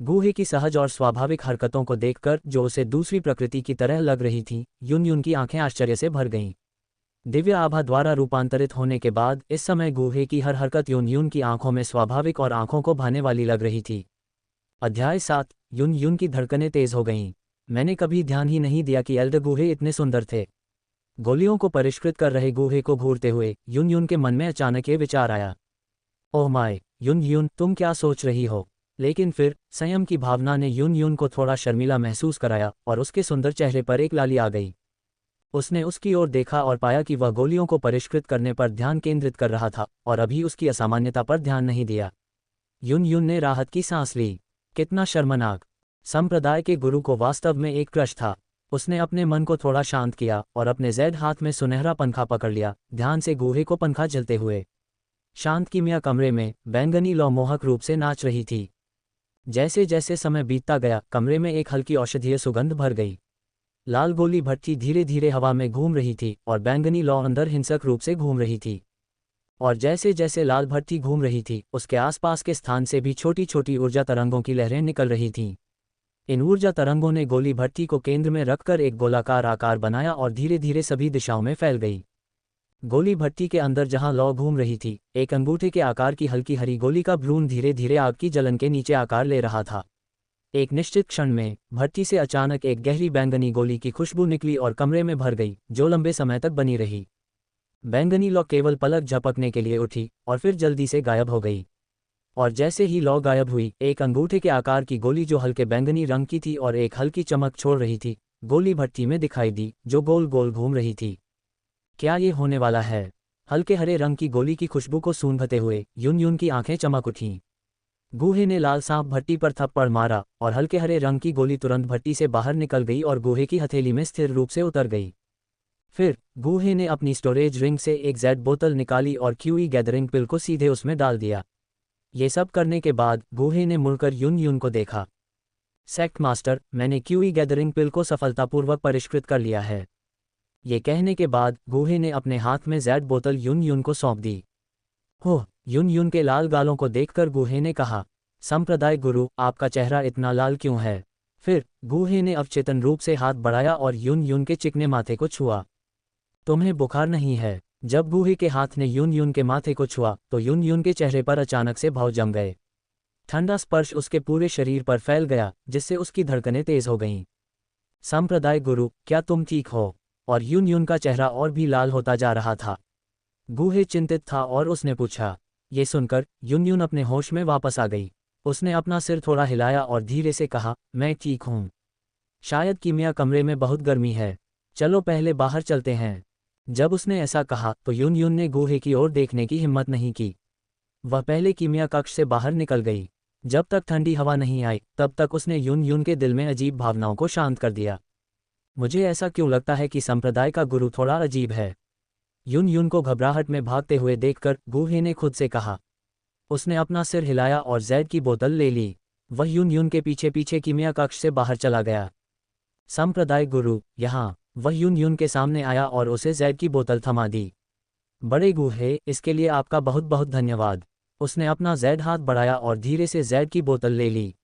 गुहे की सहज और स्वाभाविक हरकतों को देखकर, जो उसे दूसरी प्रकृति की तरह लग रही थीं, यून यून की आंखें आश्चर्य से भर गईं। दिव्य आभा द्वारा रूपांतरित होने के बाद इस समय गुहे की हर हरकत यून यून की आंखों में स्वाभाविक और आंखों को भाने वाली लग रही थी। अध्याय 7। यून यून की धड़कनें तेज हो गईं। मैंने कभी ध्यान ही नहीं दिया कि एल्डर गुहे इतने सुंदर थे। गोलियों को परिष्कृत कर रहे गुहे को घूरते हुए यून यून के मन में अचानक ये विचार आया, ओह माय यून यून, तुम क्या सोच रही हो? लेकिन फिर संयम की भावना ने यून यून को थोड़ा शर्मीला महसूस कराया और उसके सुंदर चेहरे पर एक लाली आ गई। उसने उसकी ओर देखा और पाया कि वह गोलियों को परिष्कृत करने पर ध्यान केंद्रित कर रहा था और अभी उसकी असामान्यता पर ध्यान नहीं दिया। यून यून ने राहत की सांस ली। कितना शर्मनाक! संप्रदाय के गुरु को वास्तव में एक क्रश था। उसने अपने मन को थोड़ा शांत किया और अपने जैद हाथ में सुनहरा पंखा पकड़ लिया, ध्यान से गुहे को पंखा झलते हुए। शांत कीमिया कमरे में बैंगनी लौ मोहक रूप से नाच रही थी। जैसे जैसे समय बीतता गया, कमरे में एक हल्की औषधीय सुगंध भर गई। लाल गोली भट्टी धीरे धीरे हवा में घूम रही थी और बैंगनी लौ अंदर हिंसक रूप से घूम रही थी। और जैसे जैसे लाल भट्टी घूम रही थी, उसके आसपास के स्थान से भी छोटी छोटी ऊर्जा तरंगों की लहरें निकल रही थीं। इन ऊर्जा तरंगों ने गोली भट्टी को केंद्र में रखकर एक गोलाकार आकार बनाया और धीरे धीरे सभी दिशाओं में फैल गई। गोली भट्टी के अंदर जहां लौ घूम रही थी, एक अंगूठे के आकार की हल्की हरी गोली का भ्रूण धीरे धीरे आग की जलन के नीचे आकार ले रहा था। एक निश्चित क्षण में भट्टी से अचानक एक गहरी बैंगनी गोली की खुशबू निकली और कमरे में भर गई, जो लंबे समय तक बनी रही। बैंगनी लौ केवल पलक झपकने के लिए उठी और फिर जल्दी से गायब हो गई। और जैसे ही लौ गायब हुई, एक अंगूठे के आकार की गोली जो हल्के बैंगनी रंग की थी और एक हल्की चमक छोड़ रही थी, गोली भट्टी में दिखाई दी, जो गोल गोल घूम रही थी। क्या ये होने वाला है? हल्के हरे रंग की गोली की खुशबू को सूंघते हुए यून यून की आंखें चमक उठीं। गूहे ने लाल सांप भट्टी पर थप्पड़ मारा और हल्के हरे रंग की गोली तुरंत भट्टी से बाहर निकल गई और गूहे की हथेली में स्थिर रूप से उतर गई। फिर गूहे ने अपनी स्टोरेज रिंग से एक जेड बोतल निकाली और क्यूई गैदरिंग पिल को सीधे उसमें डाल दिया। ये सब करने के बाद गूहे ने मुड़कर यून यून को देखा। सेक्ट मास्टर, मैंने क्यूई गैदरिंग पिल को सफलतापूर्वक परिष्कृत कर लिया है। ये कहने के बाद गूहे ने अपने हाथ में जेड बोतल यून यून को सौंप दी। हो, यून यून के लाल गालों को देखकर गूहे ने कहा, संप्रदाय गुरु, आपका चेहरा इतना लाल क्यों है? फिर गूहे ने अवचेतन रूप से हाथ बढ़ाया और यून यून के चिकने माथे को छुआ। तुम्हें बुखार नहीं है? जब गूहे के हाथ ने यून यून के माथे को छुआ तो यून यून के चेहरे पर अचानक से भाव जम गए। ठंडा स्पर्श उसके पूरे शरीर पर फैल गया, जिससे उसकी धड़कनें तेज हो गईं। संप्रदाय गुरु, क्या तुम ठीक हो? और यून यून का चेहरा और भी लाल होता जा रहा था। गूहे चिंतित था और उसने पूछा। ये सुनकर यून यून अपने होश में वापस आ गई। उसने अपना सिर थोड़ा हिलाया और धीरे से कहा, मैं ठीक हूँ। शायद कीमिया कमरे में बहुत गर्मी है, चलो पहले बाहर चलते हैं। जब उसने ऐसा कहा तो यून यून ने गूहे की ओर देखने की हिम्मत नहीं की। वह पहले कीमिया कक्ष से बाहर निकल गई। जब तक ठंडी हवा नहीं आई तब तक उसने यून यून के दिल में अजीब भावनाओं को शांत कर दिया। मुझे ऐसा क्यों लगता है कि संप्रदाय का गुरु थोड़ा अजीब है? यून यून को घबराहट में भागते हुए देखकर गूहे ने खुद से कहा। उसने अपना सिर हिलाया और जैड की बोतल ले ली। वह यून यून के पीछे पीछे कीमिया कक्ष से बाहर चला गया। संप्रदाय गुरु, यहाँ। वह यून यून के सामने आया और उसे जैड की बोतल थमा दी। बड़े गूहे, इसके लिए आपका बहुत बहुत धन्यवाद। उसने अपना जैड हाथ बढ़ाया और धीरे से जैड की बोतल ले ली।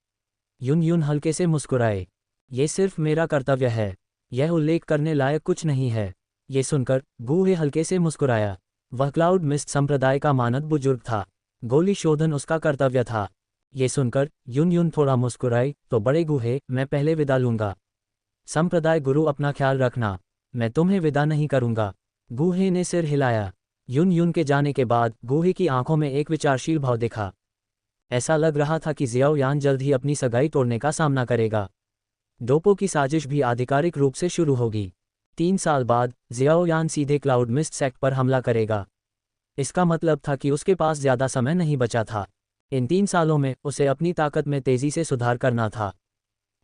यून यून हल्के से मुस्कुराए। ये सिर्फ मेरा कर्तव्य है, यह उल्लेख करने लायक कुछ नहीं है। ये सुनकर गूहे हल्के से मुस्कुराया। वह क्लाउड मिस्ट संप्रदाय का मानद बुजुर्ग था। गोली शोधन उसका कर्तव्य था। ये सुनकर यून यून थोड़ा मुस्कुराई। तो बड़े गूहे, मैं पहले विदा लूंगा। संप्रदाय गुरु, अपना ख्याल रखना। मैं तुम्हें विदा नहीं करूंगा। गूहे ने सिर हिलाया। यून यून के जाने के बाद गूहे की आंखों में एक विचारशील भाव दिखा। ऐसा लग रहा था कि जियाओ यान जल्द ही अपनी सगाई तोड़ने का सामना करेगा। डोपो की साजिश भी आधिकारिक रूप से शुरू होगी। 3 साल बाद जियाओ यान सीधे क्लाउड मिस्ट सेक्ट पर हमला करेगा। इसका मतलब था कि उसके पास ज्यादा समय नहीं बचा था। इन 3 सालों में उसे अपनी ताकत में तेजी से सुधार करना था।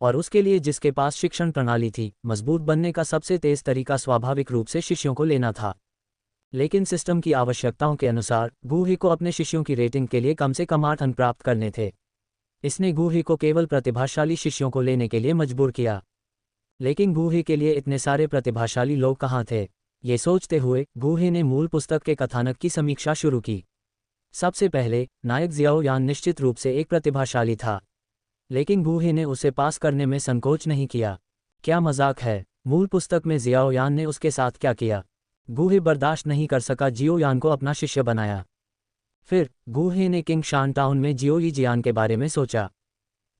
और उसके लिए जिसके पास शिक्षण प्रणाली थी, मजबूत बनने का सबसे तेज तरीका स्वाभाविक रूप से शिष्यों को लेना था। लेकिन सिस्टम की आवश्यकताओं के अनुसार गूहे को अपने शिष्यों की रेटिंग के लिए कम से कम 8 अंक प्राप्त करने थे। इसने गूहे को केवल प्रतिभाशाली शिष्यों को लेने के लिए मजबूर किया। लेकिन गूहे के लिए इतने सारे प्रतिभाशाली लोग कहाँ थे? ये सोचते हुए गूहे ने मूल पुस्तक के कथानक की समीक्षा शुरू की। सबसे पहले नायक जियाओ यान निश्चित रूप से एक प्रतिभाशाली था, लेकिन गूहे ने उसे पास करने में संकोच नहीं किया। क्या मजाक है? मूल पुस्तक में जियाओ यान ने उसके साथ क्या किया? गूहे बर्दाश्त नहीं कर सका। जियो यान को अपना शिष्य बनाया। फिर गूहे ने किंग शान टाउन में जियो यी जियान के बारे में सोचा।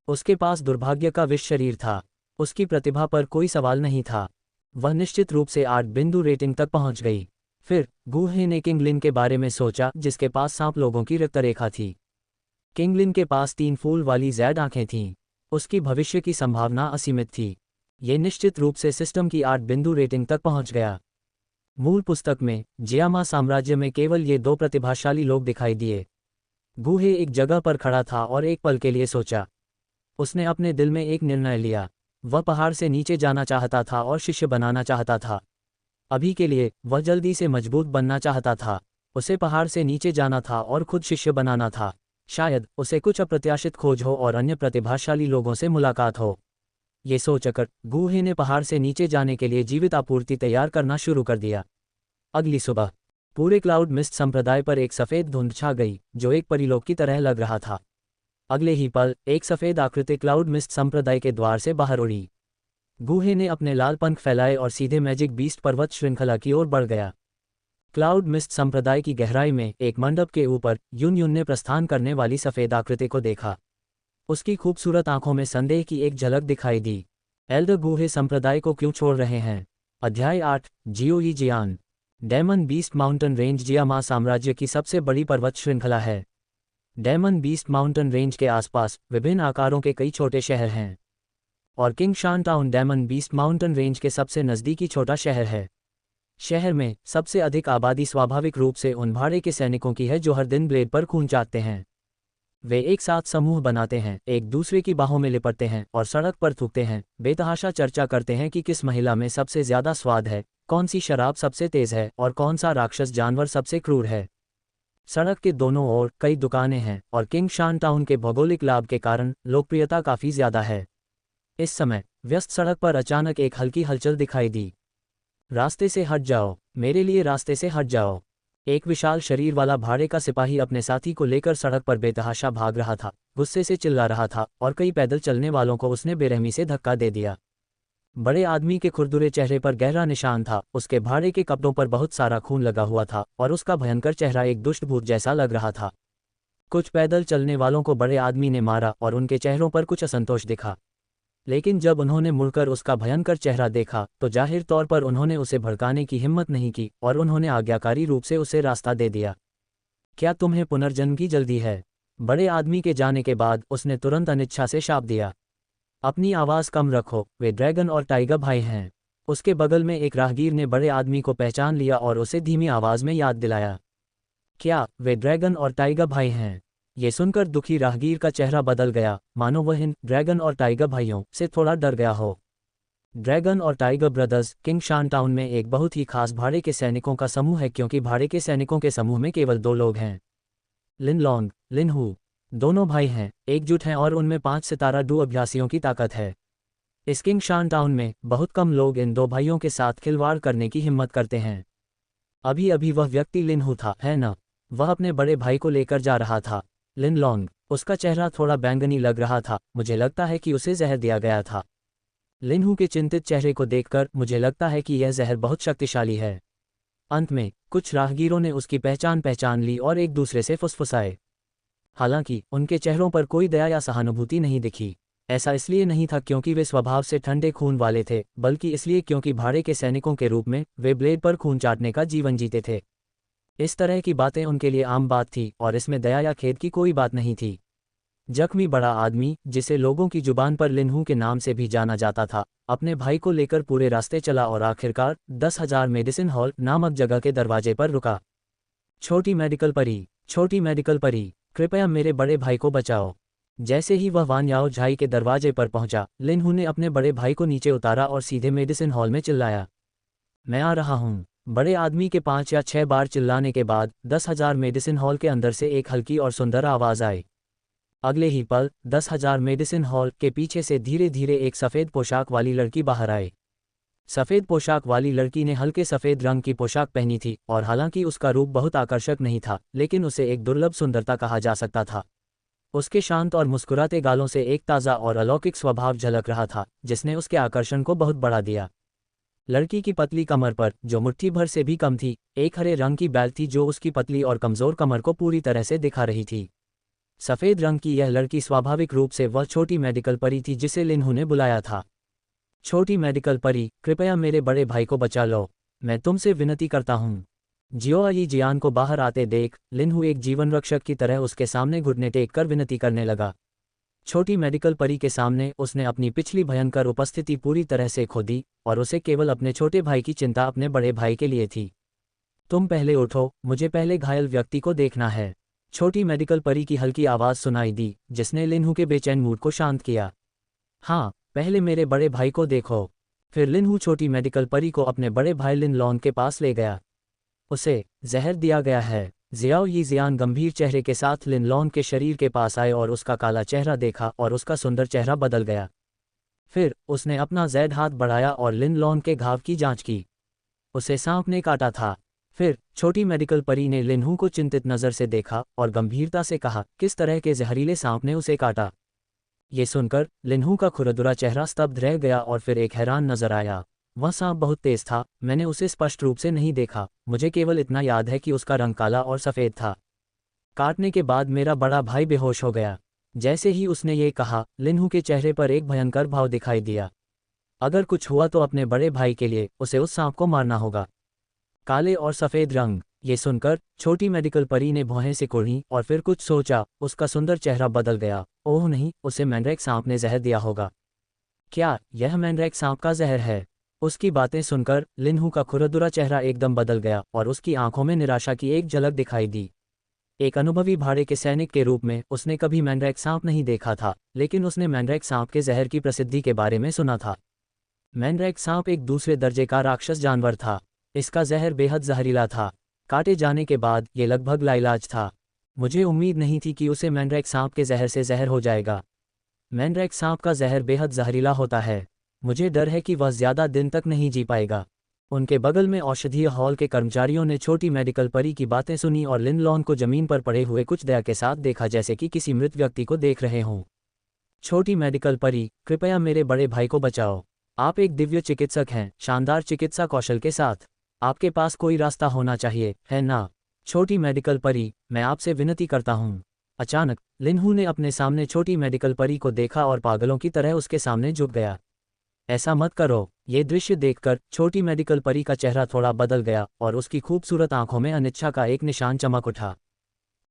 उसके पास दुर्भाग्य का विष शरीर था। उसकी प्रतिभा पर कोई सवाल नहीं था। वह निश्चित रूप से 8 बिंदु रेटिंग तक पहुंच गई। फिर गूहे ने किंग लिन के बारे में सोचा, जिसके पास सांप लोगों की रक्तरेखा थी। किंग लिन के पास 3 फूल वाली जैड आंखें थीं। उसकी भविष्य की संभावना असीमित थी। ये निश्चित रूप से सिस्टम की 8 बिंदु रेटिंग तक पहुंच गया। मूल पुस्तक में जियामा साम्राज्य में केवल ये 2 प्रतिभाशाली लोग दिखाई दिए। गूहे एक जगह पर खड़ा था और एक पल के लिए सोचा। उसने अपने दिल में एक निर्णय लिया। वह पहाड़ से नीचे जाना चाहता था और शिष्य बनाना चाहता था। अभी के लिए वह जल्दी से मजबूत बनना चाहता था। उसे पहाड़ से नीचे जाना था और खुद शिष्य बनाना था। शायद उसे कुछ अप्रत्याशित खोज हो और अन्य प्रतिभाशाली लोगों से मुलाकात हो। ये सोचकर गूहे ने पहाड़ से नीचे जाने के लिए जीवित आपूर्ति तैयार करना शुरू कर दिया। अगली सुबह पूरे क्लाउड मिस्ट संप्रदाय पर एक सफ़ेद धुंध छा गई, जो एक परिलोक की तरह लग रहा था। अगले ही पल एक सफ़ेद आकृति क्लाउड मिस्ट संप्रदाय के द्वार से बाहर उड़ी। गूहे ने अपने लाल पंख फैलाए और सीधे मैजिक बीस्ट पर्वत श्रृंखला की ओर बढ़ गया। क्लाउड मिस्ट संप्रदाय की गहराई में एक मंडप के ऊपर यून यून ने प्रस्थान करने वाली सफ़ेद आकृति को देखा। उसकी खूबसूरत आंखों में संदेह की एक झलक दिखाई दी। एल्डर गुहे संप्रदाय को क्यों छोड़ रहे हैं? अध्याय 8, जियो यी जियान। Daemon beast mountain range Jiyama साम्राज्य की सबसे बड़ी पर्वत श्रृंखला है। डेमन बीस्ट माउंटेन रेंज के आसपास विभिन्न आकारों के कई छोटे शहर हैं, और Qingshan town demon beast mountain range के सबसे नज़दीकी छोटा शहर है। शहर में सबसे अधिक आबादी स्वाभाविक रूप से उन भाड़े के सैनिकों की है जो हर दिन ब्लेड पर खून चाटते हैं। वे एक साथ समूह बनाते हैं, एक दूसरे की बाहों में लिपटते हैं और सड़क पर थूकते हैं, बेतहाशा चर्चा करते हैं कि किस महिला में सबसे ज्यादा स्वाद है, कौन सी शराब सबसे तेज है और कौन सा राक्षस जानवर सबसे क्रूर है। सड़क के दोनों ओर कई दुकानें हैं और किंगशान टाउन के भौगोलिक लाभ के कारण लोकप्रियता काफ़ी ज़्यादा है। इस समय व्यस्त सड़क पर अचानक एक हल्की हलचल दिखाई दी। रास्ते से हट जाओ, मेरे लिए रास्ते से हट जाओ। एक विशाल शरीर वाला भाड़े का सिपाही अपने साथी को लेकर सड़क पर बेतहाशा भाग रहा था, गुस्से से चिल्ला रहा था और कई पैदल चलने वालों को उसने बेरहमी से धक्का दे दिया। बड़े आदमी के खुरदुरे चेहरे पर गहरा निशान था, उसके भाड़े के कपड़ों पर बहुत सारा खून लगा हुआ था और उसका भयंकर चेहरा एक दुष्ट भूत जैसा लग रहा था। कुछ पैदल चलने वालों को बड़े आदमी ने मारा और उनके चेहरों पर कुछ असंतोष दिखा, लेकिन जब उन्होंने मुड़कर उसका भयंकर चेहरा देखा तो जाहिर तौर पर उन्होंने उसे भड़काने की हिम्मत नहीं की और उन्होंने आज्ञाकारी रूप से उसे रास्ता दे दिया। क्या तुम्हें पुनर्जन्म की जल्दी है? बड़े आदमी के जाने के बाद उसने तुरंत अनिच्छा से शाप दिया। अपनी आवाज़ कम रखो, वे ड्रैगन और टाइगर भाई हैं। उसके बगल में एक राहगीर ने बड़े आदमी को पहचान लिया और उसे धीमी आवाज़ में याद दिलाया। क्या वे ड्रैगन और टाइगर भाई हैं? ये सुनकर दुखी राहगीर का चेहरा बदल गया, मानो वह इन ड्रैगन और टाइगर भाइयों से थोड़ा डर गया हो। ड्रैगन और टाइगर ब्रदर्स किंगशान टाउन में एक बहुत ही खास भाड़े के सैनिकों का समूह है, क्योंकि भाड़े के सैनिकों के समूह में केवल 2 लोग हैं। लिन लॉन्ग, लिन हू, दोनों भाई हैं, एकजुट हैं और उनमें 5 सितारा डू अभ्यासियों की ताकत है। इस किंगशान टाउन में बहुत कम लोग इन 2 भाइयों के साथ खिलवाड़ करने की हिम्मत करते हैं। अभी अभी वह व्यक्ति लिन हू था, है ना? वह अपने बड़े भाई को लेकर जा रहा था। लिन लॉन्ग, उसका चेहरा थोड़ा बैंगनी लग रहा था, मुझे लगता है कि उसे जहर दिया गया था। लिन हू के चिंतित चेहरे को देखकर मुझे लगता है कि यह जहर बहुत शक्तिशाली है। अंत में कुछ राहगीरों ने उसकी पहचान ली और एक दूसरे से फुसफुसाए। हालांकि उनके चेहरों पर कोई दया या सहानुभूति नहीं दिखी। ऐसा इसलिए नहीं था क्योंकि वे स्वभाव से ठंडे खून वाले थे, बल्कि इसलिए क्योंकि भाड़े के सैनिकों के रूप में वे ब्लेड पर खून चाटने का जीवन जीते थे। इस तरह की बातें उनके लिए आम बात थी और इसमें दया या खेद की कोई बात नहीं थी। जख्मी बड़ा आदमी, जिसे लोगों की जुबान पर लिनहू के नाम से भी जाना जाता था, अपने भाई को लेकर पूरे रास्ते चला और आखिरकार 10,000 मेडिसिन हॉल नामक जगह के दरवाजे पर रुका। छोटी मेडिकल परी, कृपया मेरे बड़े भाई को बचाओ। जैसे ही वह वान याओ झाई के दरवाजे पर पहुंचा, लिनहू ने अपने बड़े भाई को नीचे उतारा और सीधे मेडिसिन हॉल में चिल्लाया, मैं आ रहा हूं। बड़े आदमी के 5 या 6 बार चिल्लाने के बाद 10,000 मेडिसिन हॉल के अंदर से एक हल्की और सुंदर आवाज़ आई। अगले ही पल 10,000 मेडिसिन हॉल के पीछे से धीरे धीरे एक सफ़ेद पोशाक वाली लड़की बाहर आई। सफ़ेद पोशाक वाली लड़की ने हल्के सफ़ेद रंग की पोशाक पहनी थी और हालांकि उसका रूप बहुत आकर्षक नहीं था, लेकिन उसे एक दुर्लभ सुंदरता कहा जा सकता था। उसके शांत और मुस्कुराते गालों से एक ताज़ा और अलौकिक स्वभाव झलक रहा था, जिसने उसके आकर्षण को बहुत बढ़ा दिया। लड़की की पतली कमर पर, जो मुट्ठी भर से भी कम थी, एक हरे रंग की बेल्ट थी जो उसकी पतली और कमज़ोर कमर को पूरी तरह से दिखा रही थी। सफ़ेद रंग की यह लड़की स्वाभाविक रूप से वह छोटी मेडिकल परी थी जिसे लिनहू ने बुलाया था। छोटी मेडिकल परी, कृपया मेरे बड़े भाई को बचा लो, मैं तुमसे विनती करता हूँ। जियो यी जियान को बाहर आते देख लिनहू एक जीवन रक्षक की तरह उसके सामने घुटने टेक कर विनती करने लगा। छोटी मेडिकल परी के सामने उसने अपनी पिछली भयंकर उपस्थिति पूरी तरह से खो दी और उसे केवल अपने छोटे भाई की चिंता अपने बड़े भाई के लिए थी। तुम पहले उठो, मुझे पहले घायल व्यक्ति को देखना है। छोटी मेडिकल परी की हल्की आवाज़ सुनाई दी, जिसने लिनहू के बेचैन मूड को शांत किया। हाँ, पहले मेरे बड़े भाई को देखो। फिर लिनहू छोटी मेडिकल परी को अपने बड़े भाई लिन लॉन के पास ले गया। उसे जहर दिया गया है। जियाओ यी जियान गंभीर चेहरे के साथ लिन लॉन के शरीर के पास आए और उसका काला चेहरा देखा और उसका सुंदर चेहरा बदल गया। फिर उसने अपना जैद हाथ बढ़ाया और लिन लॉन के घाव की जांच की। उसे सांप ने काटा था। फिर छोटी मेडिकल परी ने लिनहू को चिंतित नज़र से देखा और गंभीरता से कहा, किस तरह के जहरीले सांप ने उसे काटा? ये सुनकर लिनहू का खुरदुरा चेहरा स्तब्ध रह गया और फिर एक हैरान नजर आया। वह सांप बहुत तेज था, मैंने उसे स्पष्ट रूप से नहीं देखा, मुझे केवल इतना याद है कि उसका रंग काला और सफ़ेद था। काटने के बाद मेरा बड़ा भाई बेहोश हो गया। जैसे ही उसने ये कहा, लिनहू के चेहरे पर एक भयंकर भाव दिखाई दिया। अगर कुछ हुआ तो अपने बड़े भाई के लिए उसे उस सांप को मारना होगा। काले और सफ़ेद रंग। ये सुनकर छोटी मेडिकल परी ने भौहें सिकुड़ी और फिर कुछ सोचा। उसका सुंदर चेहरा बदल गया। ओह नहीं, उसे मैंड्रेक सांप ने जहर दिया होगा। क्या यह मैंड्रेक सांप का जहर है? उसकी बातें सुनकर लिनहू का खुरदुरा चेहरा एकदम बदल गया और उसकी आंखों में निराशा की एक झलक दिखाई दी। एक अनुभवी भाड़े के सैनिक के रूप में उसने कभी मैंड्रेक सांप नहीं देखा था, लेकिन उसने मैंड्रेक सांप के जहर की प्रसिद्धि के बारे में सुना था। मैंड्रेक सांप एक दूसरे दर्जे का राक्षस जानवर था। इसका जहर बेहद जहरीला था। काटे जाने के बाद ये लगभग लाइलाज था। मुझे उम्मीद नहीं थी कि उसे मैंड्रेक सांप के जहर से जहर हो जाएगा। मैंड्रेक सांप का जहर बेहद जहरीला होता है। मुझे डर है कि वह ज़्यादा दिन तक नहीं जी पाएगा। उनके बगल में औषधीय हॉल के कर्मचारियों ने छोटी मेडिकल परी की बातें सुनी और लिन लॉन को जमीन पर पड़े हुए कुछ दया के साथ देखा, जैसे कि किसी मृत व्यक्ति को देख रहे हों। छोटी मेडिकल परी, कृपया मेरे बड़े भाई को बचाओ। आप एक दिव्य चिकित्सक हैं, शानदार चिकित्सा कौशल के साथ। आपके पास कोई रास्ता होना चाहिए, है ना? छोटी मेडिकल परी, मैं आपसे विनती करता हूँ। अचानक लिनहू ने अपने सामने छोटी मेडिकल परी को देखा और पागलों की तरह उसके सामने झुक गया। ऐसा मत करो। ये दृश्य देखकर छोटी मेडिकल परी का चेहरा थोड़ा बदल गया और उसकी खूबसूरत आंखों में अनिच्छा का एक निशान चमक उठा।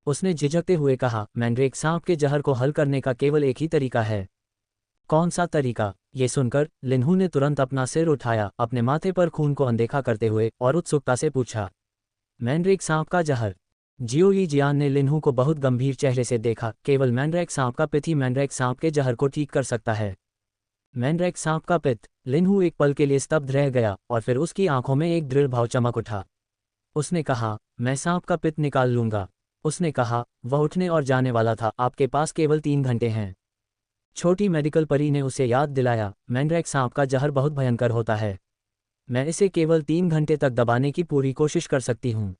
उसने झिझकते हुए कहा, मैंड्रेक सांप के जहर को हल करने का केवल एक ही तरीका है। कौन सा तरीका? ये सुनकर लिनहू ने तुरंत अपना सिर उठाया, अपने माथे पर खून को अनदेखा करते हुए, और उत्सुकता से पूछा, मैंड्रेक सांप का जहर? जियो यी जियान ने लिनहू को बहुत गंभीर चेहरे से देखा। केवल मैंड्रेक सांप का पिथ ही मैंड्रेक सांप के जहर को ठीक कर सकता है। मैंड्रेक सांप का पिथ? लिनहू एक पल के लिए स्तब्ध रह गया और फिर उसकी आंखों में एक दृढ़ भाव चमक उठा। उसने कहा, मैं सांप का पिथ निकाल लूंगा। उसने कहा, वह उठने और जाने वाला था। आपके पास केवल 3 घंटे हैं। छोटी मेडिकल परी ने उसे याद दिलाया, मैंड्रेक सांप का जहर बहुत भयंकर होता है। मैं इसे केवल 3 घंटे तक दबाने की पूरी कोशिश कर सकती हूँ।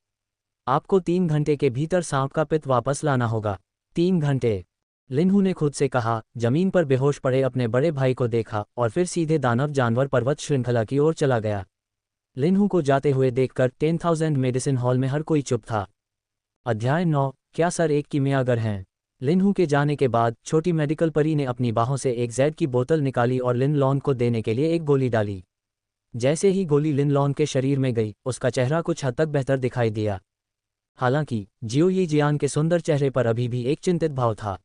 आपको 3 घंटे के भीतर सांप का पिथ वापस लाना होगा। 3 घंटे? लिनहू ने खुद से कहा, जमीन पर बेहोश पड़े अपने बड़े भाई को देखा और फिर सीधे दानव जानवर पर्वत श्रृंखला की ओर चला गया। लिनहू को जाते हुए देखकर 10,000 मेडिसिन हॉल में हर कोई चुप था। अध्याय 9। क्या सर एक कीमियागर हैं? लिनहू के जाने के बाद छोटी मेडिकल परी ने अपनी बाहों से एक जैड की बोतल निकाली और लिन लॉन को देने के लिए एक गोली डाली। जैसे ही गोली लिन लॉन के शरीर में गई, उसका चेहरा कुछ हद तक बेहतर दिखाई दिया। हालांकि जियो यी जियान के सुंदर चेहरे पर अभी भी एक चिंतित भाव था।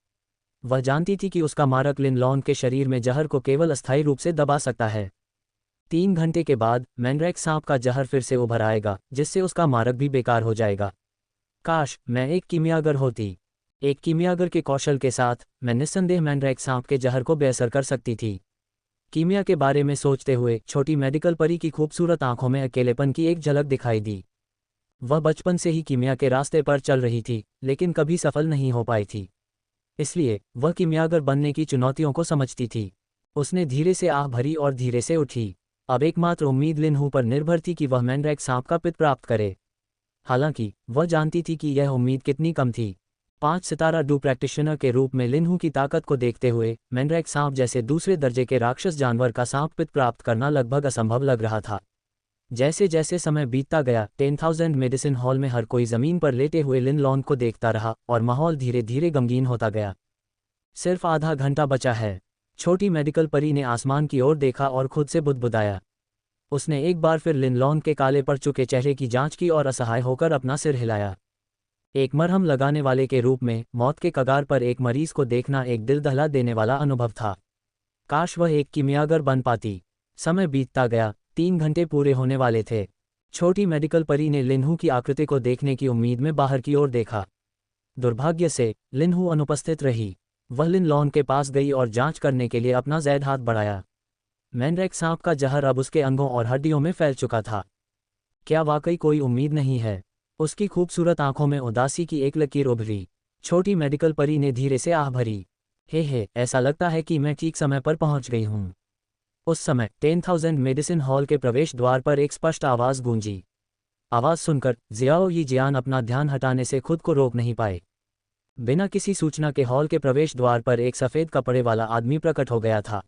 वह जानती थी कि उसका मारक लिन लॉन के शरीर में जहर को केवल अस्थायी रूप से दबा सकता है। 3 घंटे के बाद मैंड्रेक सांप का जहर फिर से उभर आएगा, जिससे उसका मारक भी बेकार हो जाएगा। काश मैं एक कीमियागर होती। एक कीमियागर के कौशल के साथ मैं निस्संदेह मैंड्रेक सांप के जहर को बेअसर कर सकती थी। कीमिया के बारे में सोचते हुए छोटी मेडिकल परी की खूबसूरत आंखों में अकेलेपन की एक झलक दिखाई दी। वह बचपन से ही कीमिया के रास्ते पर चल रही थी, लेकिन कभी सफल नहीं हो पाई थी। इसलिए वह कीमियागर बनने की चुनौतियों को समझती थी। उसने धीरे से आह भरी और धीरे से उठी। अब एकमात्र उम्मीद लिनहू पर निर्भर थी कि वह मैंड्रेक सांप का पिथ प्राप्त करे। हालांकि वह जानती थी कि यह उम्मीद कितनी कम थी। 5 सितारा डू प्रैक्टिशनर के रूप में लिनहू की ताकत को देखते हुए मैंड्रेक सांप जैसे दूसरे दर्जे के राक्षस जानवर का सांप पिथ प्राप्त करना लगभग असंभव लग रहा था। जैसे जैसे समय बीतता गया, 10,000 मेडिसिन हॉल में हर कोई जमीन पर लेटे हुए लिन लॉन को देखता रहा और माहौल धीरे धीरे गमगीन होता गया। सिर्फ आधा घंटा बचा है। छोटी मेडिकल परी ने आसमान की ओर देखा और खुद से बुदबुदाया। उसने एक बार फिर लिन लॉन के काले पड़ चुके चेहरे की जांच की और असहाय होकर अपना सिर हिलाया। एक मरहम लगाने वाले के रूप में मौत के कगार पर एक मरीज को देखना एक दिल दहला देने वाला अनुभव था। काश वह एक कीमियागर बन पाती। समय बीतता गया। 3 घंटे पूरे होने वाले थे। छोटी मेडिकल परी ने लिनहू की आकृति को देखने की उम्मीद में बाहर की ओर देखा। दुर्भाग्य से लिनहू अनुपस्थित रही। वह लिन लॉन के पास गई और जांच करने के लिए अपना जैद हाथ बढ़ाया। मैंड्रेक सांप का जहर अब उसके अंगों और हड्डियों में फैल चुका था। क्या वाकई कोई उम्मीद नहीं है? उसकी खूबसूरत आंखों में उदासी की एक लकीर उभरी। छोटी मेडिकल परी ने धीरे से आह भरी। हे, ऐसा लगता है कि मैं ठीक समय पर पहुंच गई हूं। उस समय 10,000 मेडिसिन हॉल के प्रवेश द्वार पर एक स्पष्ट आवाज़ गूंजी। आवाज़ सुनकर जियाओ यी जियान अपना ध्यान हटाने से खुद को रोक नहीं पाए। बिना किसी सूचना के हॉल के प्रवेश द्वार पर एक सफ़ेद कपड़े वाला आदमी प्रकट हो गया था।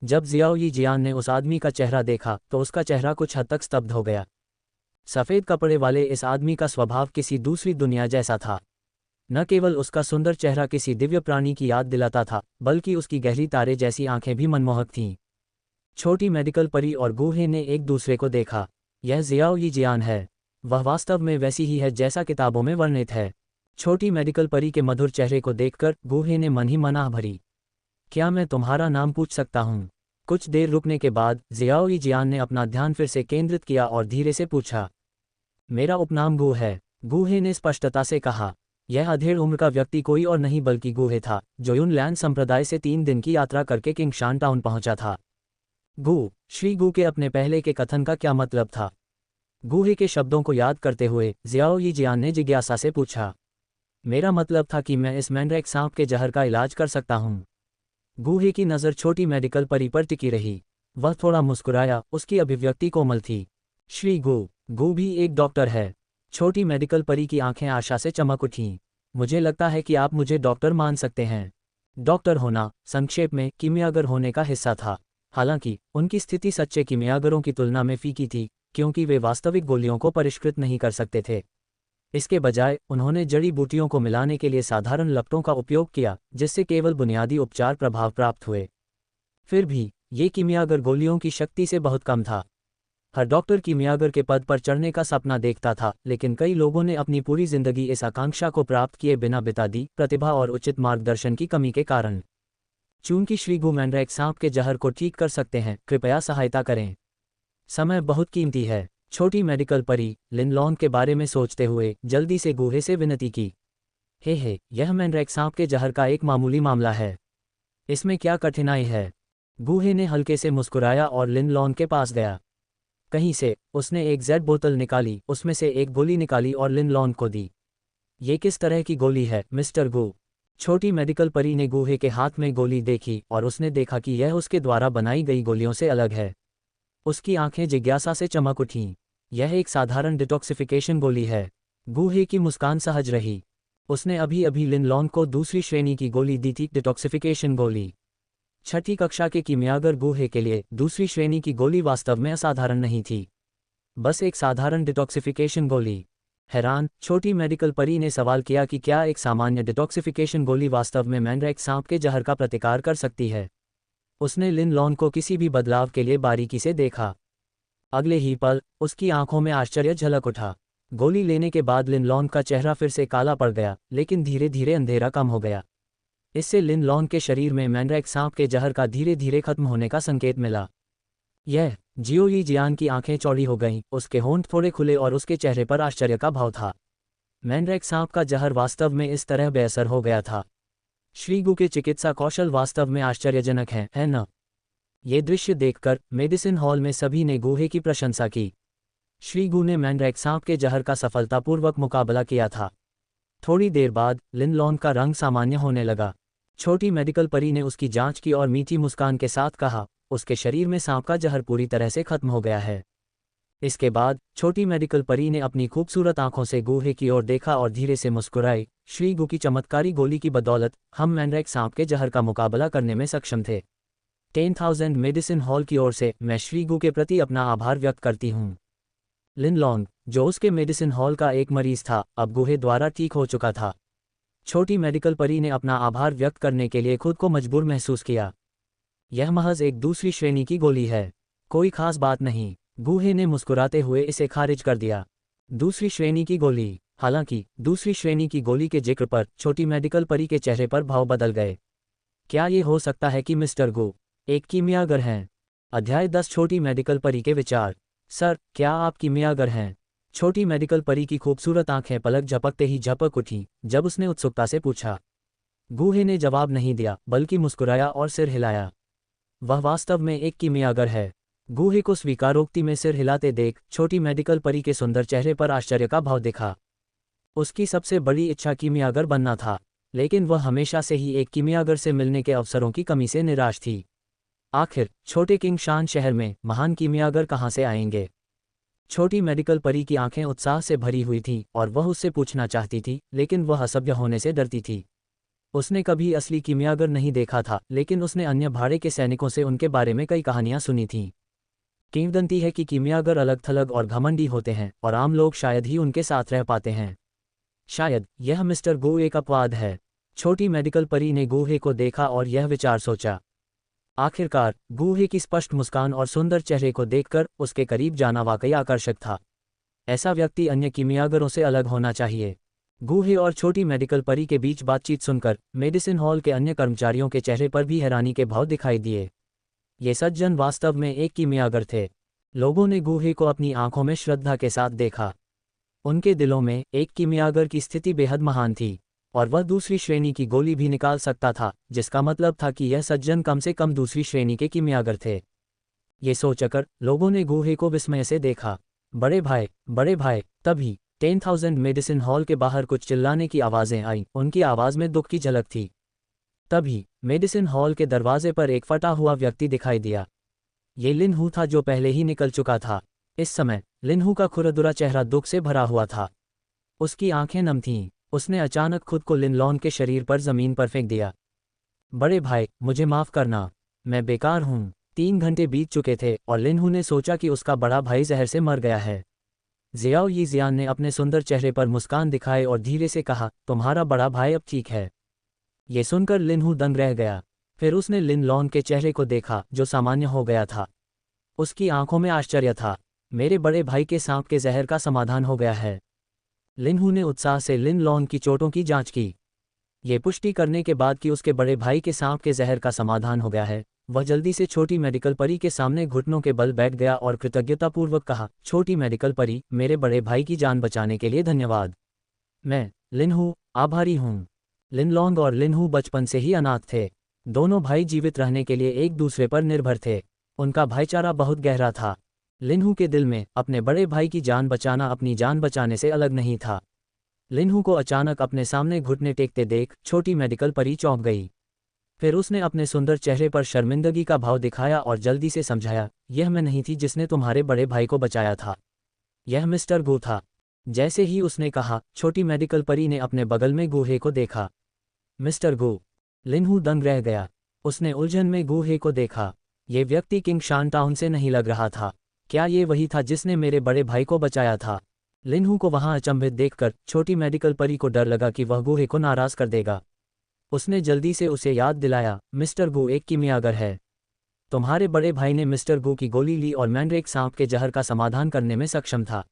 जब जियाओ यी जियान ने उस आदमी का चेहरा देखा तो उसका चेहरा कुछ हद तक स्तब्ध हो गया। सफ़ेद कपड़े वाले इस आदमी का स्वभाव किसी दूसरी दुनिया जैसा था। न केवल उसका सुंदर चेहरा किसी दिव्य प्राणी की याद दिलाता था, बल्कि उसकी गहरी तारे जैसी आंखें भी मनमोहक थीं। छोटी मेडिकल परी और गूहे ने एक दूसरे को देखा। यह जियाओ यी जियान है। वह वास्तव में वैसी ही है जैसा किताबों में वर्णित है। छोटी मेडिकल परी के मधुर चेहरे को देखकर गूहे ने मन ही मन आह भरी। क्या मैं तुम्हारा नाम पूछ सकता हूँ? कुछ देर रुकने के बाद जियाओ यी जियान ने अपना ध्यान फिर से केंद्रित किया और धीरे से पूछा। मेरा उपनाम गू है, गूहे ने स्पष्टता से कहा। यह अधेड़ उम्र का व्यक्ति कोई और नहीं बल्कि गूहे था, जो युनलैंड संप्रदाय से 3 दिन की यात्रा करके किंगशान टाउन पहुंचा था। गू, श्री गू के अपने पहले के कथन का क्या मतलब था? गूहे के शब्दों को याद करते हुए जियाओ यी जियान ने जिज्ञासा से पूछा। मेरा मतलब था कि मैं इस मैंड्रेक सांप के जहर का इलाज कर सकता हूँ। गूहे की नज़र छोटी मेडिकल परी पर टिकी रही। वह थोड़ा मुस्कुराया, उसकी अभिव्यक्ति कोमल थी। श्री गू भी एक डॉक्टर है। छोटी मेडिकल परी की आंखें आशा से चमक उठीं। मुझे लगता है कि आप मुझे डॉक्टर मान सकते हैं। डॉक्टर होना, संक्षेप में, कीमियागर होने का हिस्सा था। हालांकि उनकी स्थिति सच्चे कीमियागरों की तुलना में फीकी थी, क्योंकि वे वास्तविक गोलियों को परिष्कृत नहीं कर सकते थे। इसके बजाय उन्होंने जड़ी बूटियों को मिलाने के लिए साधारण लपटों का उपयोग किया, जिससे केवल बुनियादी उपचार प्रभाव प्राप्त हुए। फिर भी ये कीमियागर गोलियों की शक्ति से बहुत कम था। हर डॉक्टर कीमियागर के पद पर चढ़ने का सपना देखता था, लेकिन कई लोगों ने अपनी पूरी जिंदगी इस आकांक्षा को प्राप्त किए बिना बिता दी, प्रतिभा और उचित मार्गदर्शन की कमी के कारण। चूंकि श्री गू मैंड्रेक सांप के जहर को ठीक कर सकते हैं, कृपया सहायता करें। समय बहुत कीमती है। छोटी मेडिकल परी लिनलॉन के बारे में सोचते हुए जल्दी से गूहे से विनती की। हे, यह मैंड्रेक सांप के जहर का एक मामूली मामला है। इसमें क्या कठिनाई है? गूहे ने हल्के से मुस्कुराया और लिनलॉन के पास गया। कहीं से उसने एक जेड बोतल निकाली, उसमें से एक गोली निकाली और लिनलॉन को दी। ये किस तरह की गोली है, मिस्टर गू? छोटी मेडिकल परी ने गूहे के हाथ में गोली देखी और उसने देखा कि यह उसके द्वारा बनाई गई गोलियों से अलग है। उसकी आंखें जिज्ञासा से चमक उठीं। यह एक साधारण डिटॉक्सिफिकेशन गोली है। गूहे की मुस्कान सहज रही। उसने अभी अभी लिनलॉन को दूसरी श्रेणी की गोली दी थी, डिटॉक्सिफिकेशन गोली। छठी कक्षा के कीमियागर गूहे के लिए दूसरी श्रेणी की गोली वास्तव में असाधारण नहीं थी, बस एक साधारण डिटॉक्सिफिकेशन गोली। हैरान, छोटी मेडिकल परी ने सवाल किया कि क्या एक सामान्य डिटॉक्सिफिकेशन गोली वास्तव में मैंड्रेक सांप के जहर का प्रतिकार कर सकती है। उसने लिनलॉन को किसी भी बदलाव के लिए बारीकी से देखा। अगले ही पल उसकी आंखों में आश्चर्य झलक उठा। गोली लेने के बाद लिनलॉन का चेहरा फिर से काला पड़ गया, लेकिन धीरे धीरे अंधेरा कम हो गया। इससे लिनलॉन के शरीर में मैंड्रेक सांप के जहर का धीरे धीरे खत्म होने का संकेत मिला। यह जियो यी जियान की आंखें चौड़ी हो गईं, उसके होंठ थोड़े खुले और उसके चेहरे पर आश्चर्य का भाव था। मैंड्रेक सांप का जहर वास्तव में इस तरह बेअसर हो गया था। श्री गू के चिकित्सा कौशल वास्तव में आश्चर्यजनक हैं, है न? ये दृश्य देखकर मेडिसिन हॉल में सभी ने गूहे की प्रशंसा की। श्री गू ने मैंड्रेक सांप के जहर का सफलतापूर्वक मुकाबला किया था। थोड़ी देर बाद लिनलॉन का रंग सामान्य होने लगा। छोटी मेडिकल परी ने उसकी जांच की और मीठी मुस्कान के साथ कहा, उसके शरीर में सांप का जहर पूरी तरह से खत्म हो गया है। इसके बाद छोटी मेडिकल परी ने अपनी खूबसूरत आंखों से गूहे की ओर देखा और धीरे से मुस्कुराई। श्री गू की चमत्कारी गोली की बदौलत हम मैंड्रेक सांप के जहर का मुकाबला करने में सक्षम थे। 10,000 मेडिसिन हॉल की ओर से मैं श्री गू के प्रति अपना आभार व्यक्त करती हूँ। लिनलॉन, जो उसके मेडिसिन हॉल का एक मरीज था, अब गूहे द्वारा ठीक हो चुका था। छोटी मेडिकल परी ने अपना आभार व्यक्त करने के लिए खुद को मजबूर महसूस किया। यह महज एक दूसरी श्रेणी की गोली है, कोई खास बात नहीं। गूहे ने मुस्कुराते हुए इसे खारिज कर दिया। दूसरी श्रेणी की गोली? हालांकि दूसरी श्रेणी की गोली के जिक्र पर छोटी मेडिकल परी के चेहरे पर भाव बदल गए। क्या ये हो सकता है कि मिस्टर गू एक कीमियागर हैं? अध्याय 10 छोटी मेडिकल परी के विचार। सर, क्या आप कीमियागर हैं? छोटी मेडिकल परी की खूबसूरत आंखें पलक झपकते ही झपक उठीं जब उसने उत्सुकता से पूछा। गूहे ने जवाब नहीं दिया, बल्कि मुस्कुराया और सिर हिलाया। वह वास्तव में एक कीमियागर है। गूहे को स्वीकारोक्ति में सिर हिलाते देख छोटी मेडिकल परी के सुंदर चेहरे पर आश्चर्य का भाव दिखा। उसकी सबसे बड़ी इच्छा कीमियागर बनना था, लेकिन वह हमेशा से ही एक कीमियागर से मिलने के अवसरों की कमी से निराश थी। आखिर छोटे किंगशान शहर में महान कीमियागर कहाँ से आएंगे? छोटी मेडिकल परी की आंखें उत्साह से भरी हुई थीं और वह उससे पूछना चाहती थी, लेकिन वह असभ्य होने से डरती थी। उसने कभी असली कीमियागर नहीं देखा था, लेकिन उसने अन्य भाड़े के सैनिकों से उनके बारे में कई कहानियां सुनी थीं। किंवदंती है कि कीमियागर अलग थलग और घमंडी होते हैं और आम लोग शायद ही उनके साथ रह पाते हैं। शायद यह मिस्टर गू एक अपवाद है। छोटी मेडिकल परी ने गूहे को देखा और यह विचार सोचा। आखिरकार गूहे की स्पष्ट मुस्कान और सुंदर चेहरे को देखकर उसके करीब जाना वाकई आकर्षक था। ऐसा व्यक्ति अन्य किमियागरों से अलग होना चाहिए। गूहे और छोटी मेडिकल परी के बीच बातचीत सुनकर मेडिसिन हॉल के अन्य कर्मचारियों के चेहरे पर भी हैरानी के भाव दिखाई दिए। ये सज्जन वास्तव में एक किमियागर थे। लोगों ने गूहे को अपनी आंखों में श्रद्धा के साथ देखा। उनके दिलों में एक किमियागर की स्थिति बेहद महान थी और वह दूसरी श्रेणी की गोली भी निकाल सकता था, जिसका मतलब था कि यह सज्जन कम से कम दूसरी श्रेणी के किमियागर थे। ये सोचकर लोगों ने गूहे को विस्मय से देखा। बड़े भाई, बड़े भाई! तभी 10,000 मेडिसिन हॉल के बाहर कुछ चिल्लाने की आवाज़ें आईं। उनकी आवाज़ में दुख की झलक थी। तभी मेडिसिन हॉल के दरवाजे पर एक फटा हुआ व्यक्ति दिखाई दिया। ये लिनहू था, जो पहले ही निकल चुका था। इस समय लिनहू का खुरदुरा चेहरा दुख से भरा हुआ था। उसकी आंखें नम थीं। उसने अचानक खुद को लिन लॉन के शरीर पर जमीन पर फेंक दिया। बड़े भाई, मुझे माफ़ करना, मैं बेकार हूँ। 3 घंटे बीत चुके थे और लिनहू ने सोचा कि उसका बड़ा भाई जहर से मर गया है। जियाओ यी जियान ने अपने सुंदर चेहरे पर मुस्कान दिखाए और धीरे से कहा, तुम्हारा बड़ा भाई अब ठीक है। ये सुनकर लिनहू दंग रह गया। फिर उसने लिन लॉन के चेहरे को देखा, जो सामान्य हो गया था। उसकी आंखों में आश्चर्य था। मेरे बड़े भाई के सांप के जहर का समाधान हो गया है। लिनहू ने उत्साह से लिन लॉन की चोटों की जांच की। ये पुष्टि करने के बाद कि उसके बड़े भाई के सांप के जहर का समाधान हो गया है, वह जल्दी से छोटी मेडिकल परी के सामने घुटनों के बल बैठ गया और कृतज्ञतापूर्वक कहा, छोटी मेडिकल परी, मेरे बड़े भाई की जान बचाने के लिए धन्यवाद। मैं लिनहू आभारी हूँ। लिनलॉन्ग और लिनहू बचपन से ही अनाथ थे। दोनों भाई जीवित रहने के लिए एक दूसरे पर निर्भर थे। उनका भाईचारा बहुत गहरा था। लिनहू के दिल में अपने बड़े भाई की जान बचाना अपनी जान बचाने से अलग नहीं था। लिनहू को अचानक अपने सामने घुटने टेकते देख छोटी मेडिकल परी चौंक गई। फिर उसने अपने सुंदर चेहरे पर शर्मिंदगी का भाव दिखाया और जल्दी से समझाया, यह मैं नहीं थी जिसने तुम्हारे बड़े भाई को बचाया था, यह मिस्टर गू था। जैसे ही उसने कहा, छोटी मेडिकल परी ने अपने बगल में गूहे को देखा। मिस्टर गू! लिनहू दंग रह गया। उसने उलझन में गूहे को देखा। ये व्यक्ति किंग शानटाउन से नहीं लग रहा था। क्या ये वही था जिसने मेरे बड़े भाई को बचाया था? लिनहू को वहां अचंभित देखकर छोटी मेडिकल परी को डर लगा कि वह गूहे को नाराज कर देगा। उसने जल्दी से उसे याद दिलाया, मिस्टर गू एक किमियागर है। तुम्हारे बड़े भाई ने मिस्टर गू की गोली ली और मैंड्रेक सांप के जहर का समाधान करने में सक्षम था।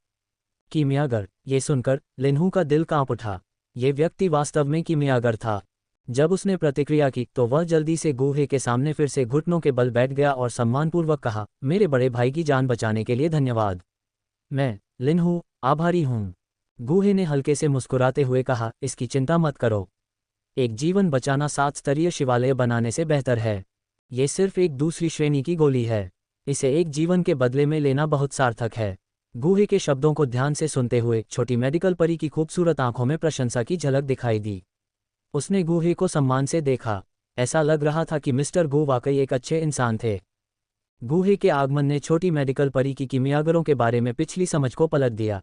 किमियागर! ये सुनकर लिनहू का दिल कांप उठा। ये व्यक्ति वास्तव में किमियागर था। जब उसने प्रतिक्रिया की तो वह जल्दी से गूहे के सामने फिर से घुटनों के बल बैठ गया और सम्मानपूर्वक कहा, मेरे बड़े भाई की जान बचाने के लिए धन्यवाद। मैं लिनहू आभारी हूँ। गूहे ने हल्के से मुस्कुराते हुए कहा, इसकी चिंता मत करो। एक जीवन बचाना 7 स्तरीय शिवालय बनाने से बेहतर है। ये सिर्फ एक दूसरी श्रेणी की गोली है। इसे एक जीवन के बदले में लेना बहुत सार्थक है। गूहे के शब्दों को ध्यान से सुनते हुए छोटी मेडिकल परी की खूबसूरत आंखों में प्रशंसा की झलक दिखाई दी। उसने गूहे को सम्मान से देखा। ऐसा लग रहा था कि मिस्टर गू वाकई एक अच्छे इंसान थे। गूहे के आगमन ने छोटी मेडिकल परी की किमियागरों के बारे में पिछली समझ को पलट दिया।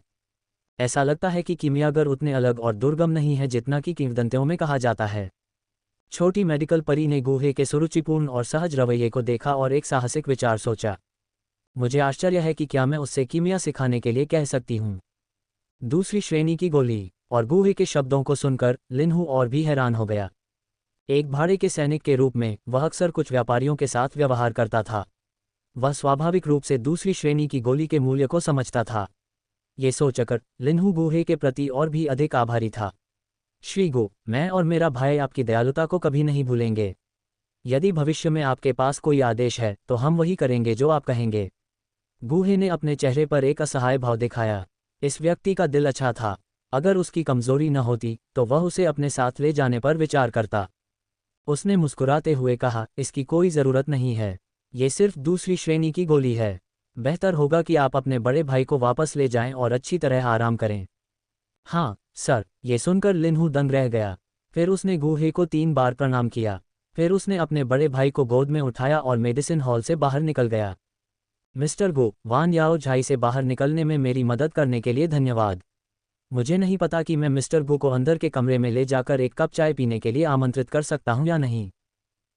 ऐसा लगता है कि किमियागर उतने अलग और दुर्गम नहीं है जितना कि किंवदंतियों में कहा जाता है। छोटी मेडिकल परी ने गूहे के सुरुचिपूर्ण और सहज रवैये को देखा और एक साहसिक विचार सोचा। मुझे आश्चर्य है कि क्या मैं उससे कीमिया सिखाने के लिए कह सकती हूँ। दूसरी श्रेणी की गोली! और गूहे के शब्दों को सुनकर लिनहू और भी हैरान हो गया। एक भाड़े के सैनिक के रूप में वह अक्सर कुछ व्यापारियों के साथ व्यवहार करता था। वह स्वाभाविक रूप से दूसरी श्रेणी की गोली के मूल्य को समझता था। ये सोचकर लिनहू गूहे के प्रति और भी अधिक आभारी था। श्री गू, मैं और मेरा भाई आपकी दयालुता को कभी नहीं भूलेंगे। यदि भविष्य में आपके पास कोई आदेश है तो हम वही करेंगे जो आप कहेंगे। गूहे ने अपने चेहरे पर एक असहाय भाव दिखाया। इस व्यक्ति का दिल अच्छा था। अगर उसकी कमजोरी न होती तो वह उसे अपने साथ ले जाने पर विचार करता। उसने मुस्कुराते हुए कहा, इसकी कोई ज़रूरत नहीं है। ये सिर्फ दूसरी श्रेणी की गोली है। बेहतर होगा कि आप अपने बड़े भाई को वापस ले जाएं और अच्छी तरह आराम करें। हाँ सर! ये सुनकर लिनहू दंग रह गया। फिर उसने गूहे को 3 बार प्रणाम किया। फिर उसने अपने बड़े भाई को गोद में उठाया और मेडिसिन हॉल से बाहर निकल गया। मिस्टर गो, वान याओ झाई से बाहर निकलने में मेरी मदद करने के लिए धन्यवाद। मुझे नहीं पता कि मैं मिस्टर गू को अंदर के कमरे में ले जाकर एक कप चाय पीने के लिए आमंत्रित कर सकता हूं या नहीं।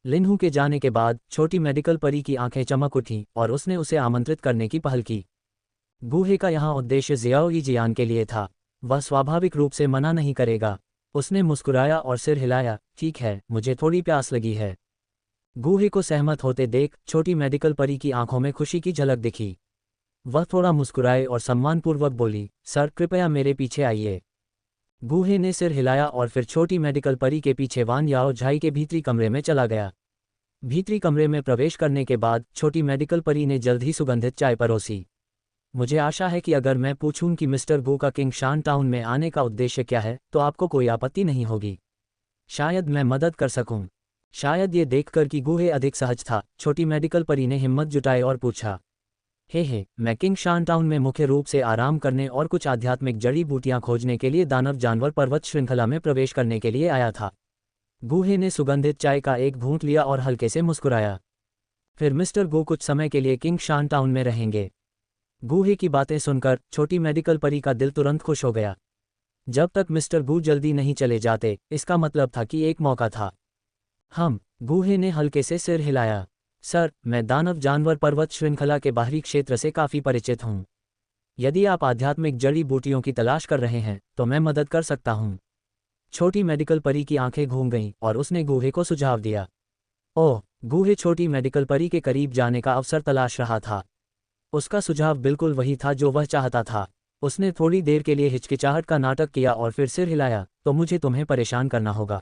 लिनहू के जाने के बाद छोटी मेडिकल परी की आंखें चमक उठीं और उसने उसे आमंत्रित करने की पहल की। गूहे का यहाँ उद्देश्य जियाओ यी जियान के लिए था। वह स्वाभाविक रूप से मना नहीं करेगा। उसने मुस्कुराया और सिर हिलाया, ठीक है, मुझे थोड़ी प्यास लगी है। गूहे को सहमत होते देख छोटी मेडिकल परी की आंखों में खुशी की झलक दिखी। वह थोड़ा मुस्कुराए और सम्मानपूर्वक बोली, सर कृपया मेरे पीछे आइए। गूहे ने सिर हिलाया और फिर छोटी मेडिकल परी के पीछे वान याओ झाई के भीतरी कमरे में चला गया। भीतरी कमरे में प्रवेश करने के बाद छोटी मेडिकल परी ने जल्द ही सुगंधित चाय परोसी। मुझे आशा है कि अगर मैं पूछूं कि मिस्टर गू का किंग शान टाउन में आने का उद्देश्य क्या है तो आपको कोई आपत्ति नहीं होगी। शायद मैं मदद कर सकूं। शायद ये देखकर कि गूहे अधिक सहज था, छोटी मेडिकल परी ने हिम्मत जुटाई और पूछा, हे, मैं किंग शान टाउन में मुख्य रूप से आराम करने और कुछ आध्यात्मिक जड़ी बूटियां खोजने के लिए दानव जानवर पर्वत श्रृंखला में प्रवेश करने के लिए आया था। गूहे ने सुगंधित चाय का एक घूंट लिया और हल्के से मुस्कुराया। फिर मिस्टर गू कुछ समय के लिए किंग शान टाउन में रहेंगे। गूहे की बातें सुनकर छोटी मेडिकल परी का दिल तुरंत खुश हो गया। जब तक मिस्टर गू जल्दी नहीं चले जाते, इसका मतलब था कि एक मौका था। गूहे ने हल्के से सिर हिलाया। सर, मैं दानव जानवर पर्वत श्रृंखला के बाहरी क्षेत्र से काफ़ी परिचित हूँ। यदि आप आध्यात्मिक जड़ी बूटियों की तलाश कर रहे हैं तो मैं मदद कर सकता हूँ। छोटी मेडिकल परी की आंखें घूम गईं और उसने गूहे को सुझाव दिया। ओह, गूहे छोटी मेडिकल परी के करीब जाने का अवसर तलाश रहा था। उसका सुझाव बिल्कुल वही था जो वह चाहता था। उसने थोड़ी देर के लिए हिचकिचाहट का नाटक किया और फिर सिर हिलाया, तो मुझे तुम्हें परेशान करना होगा।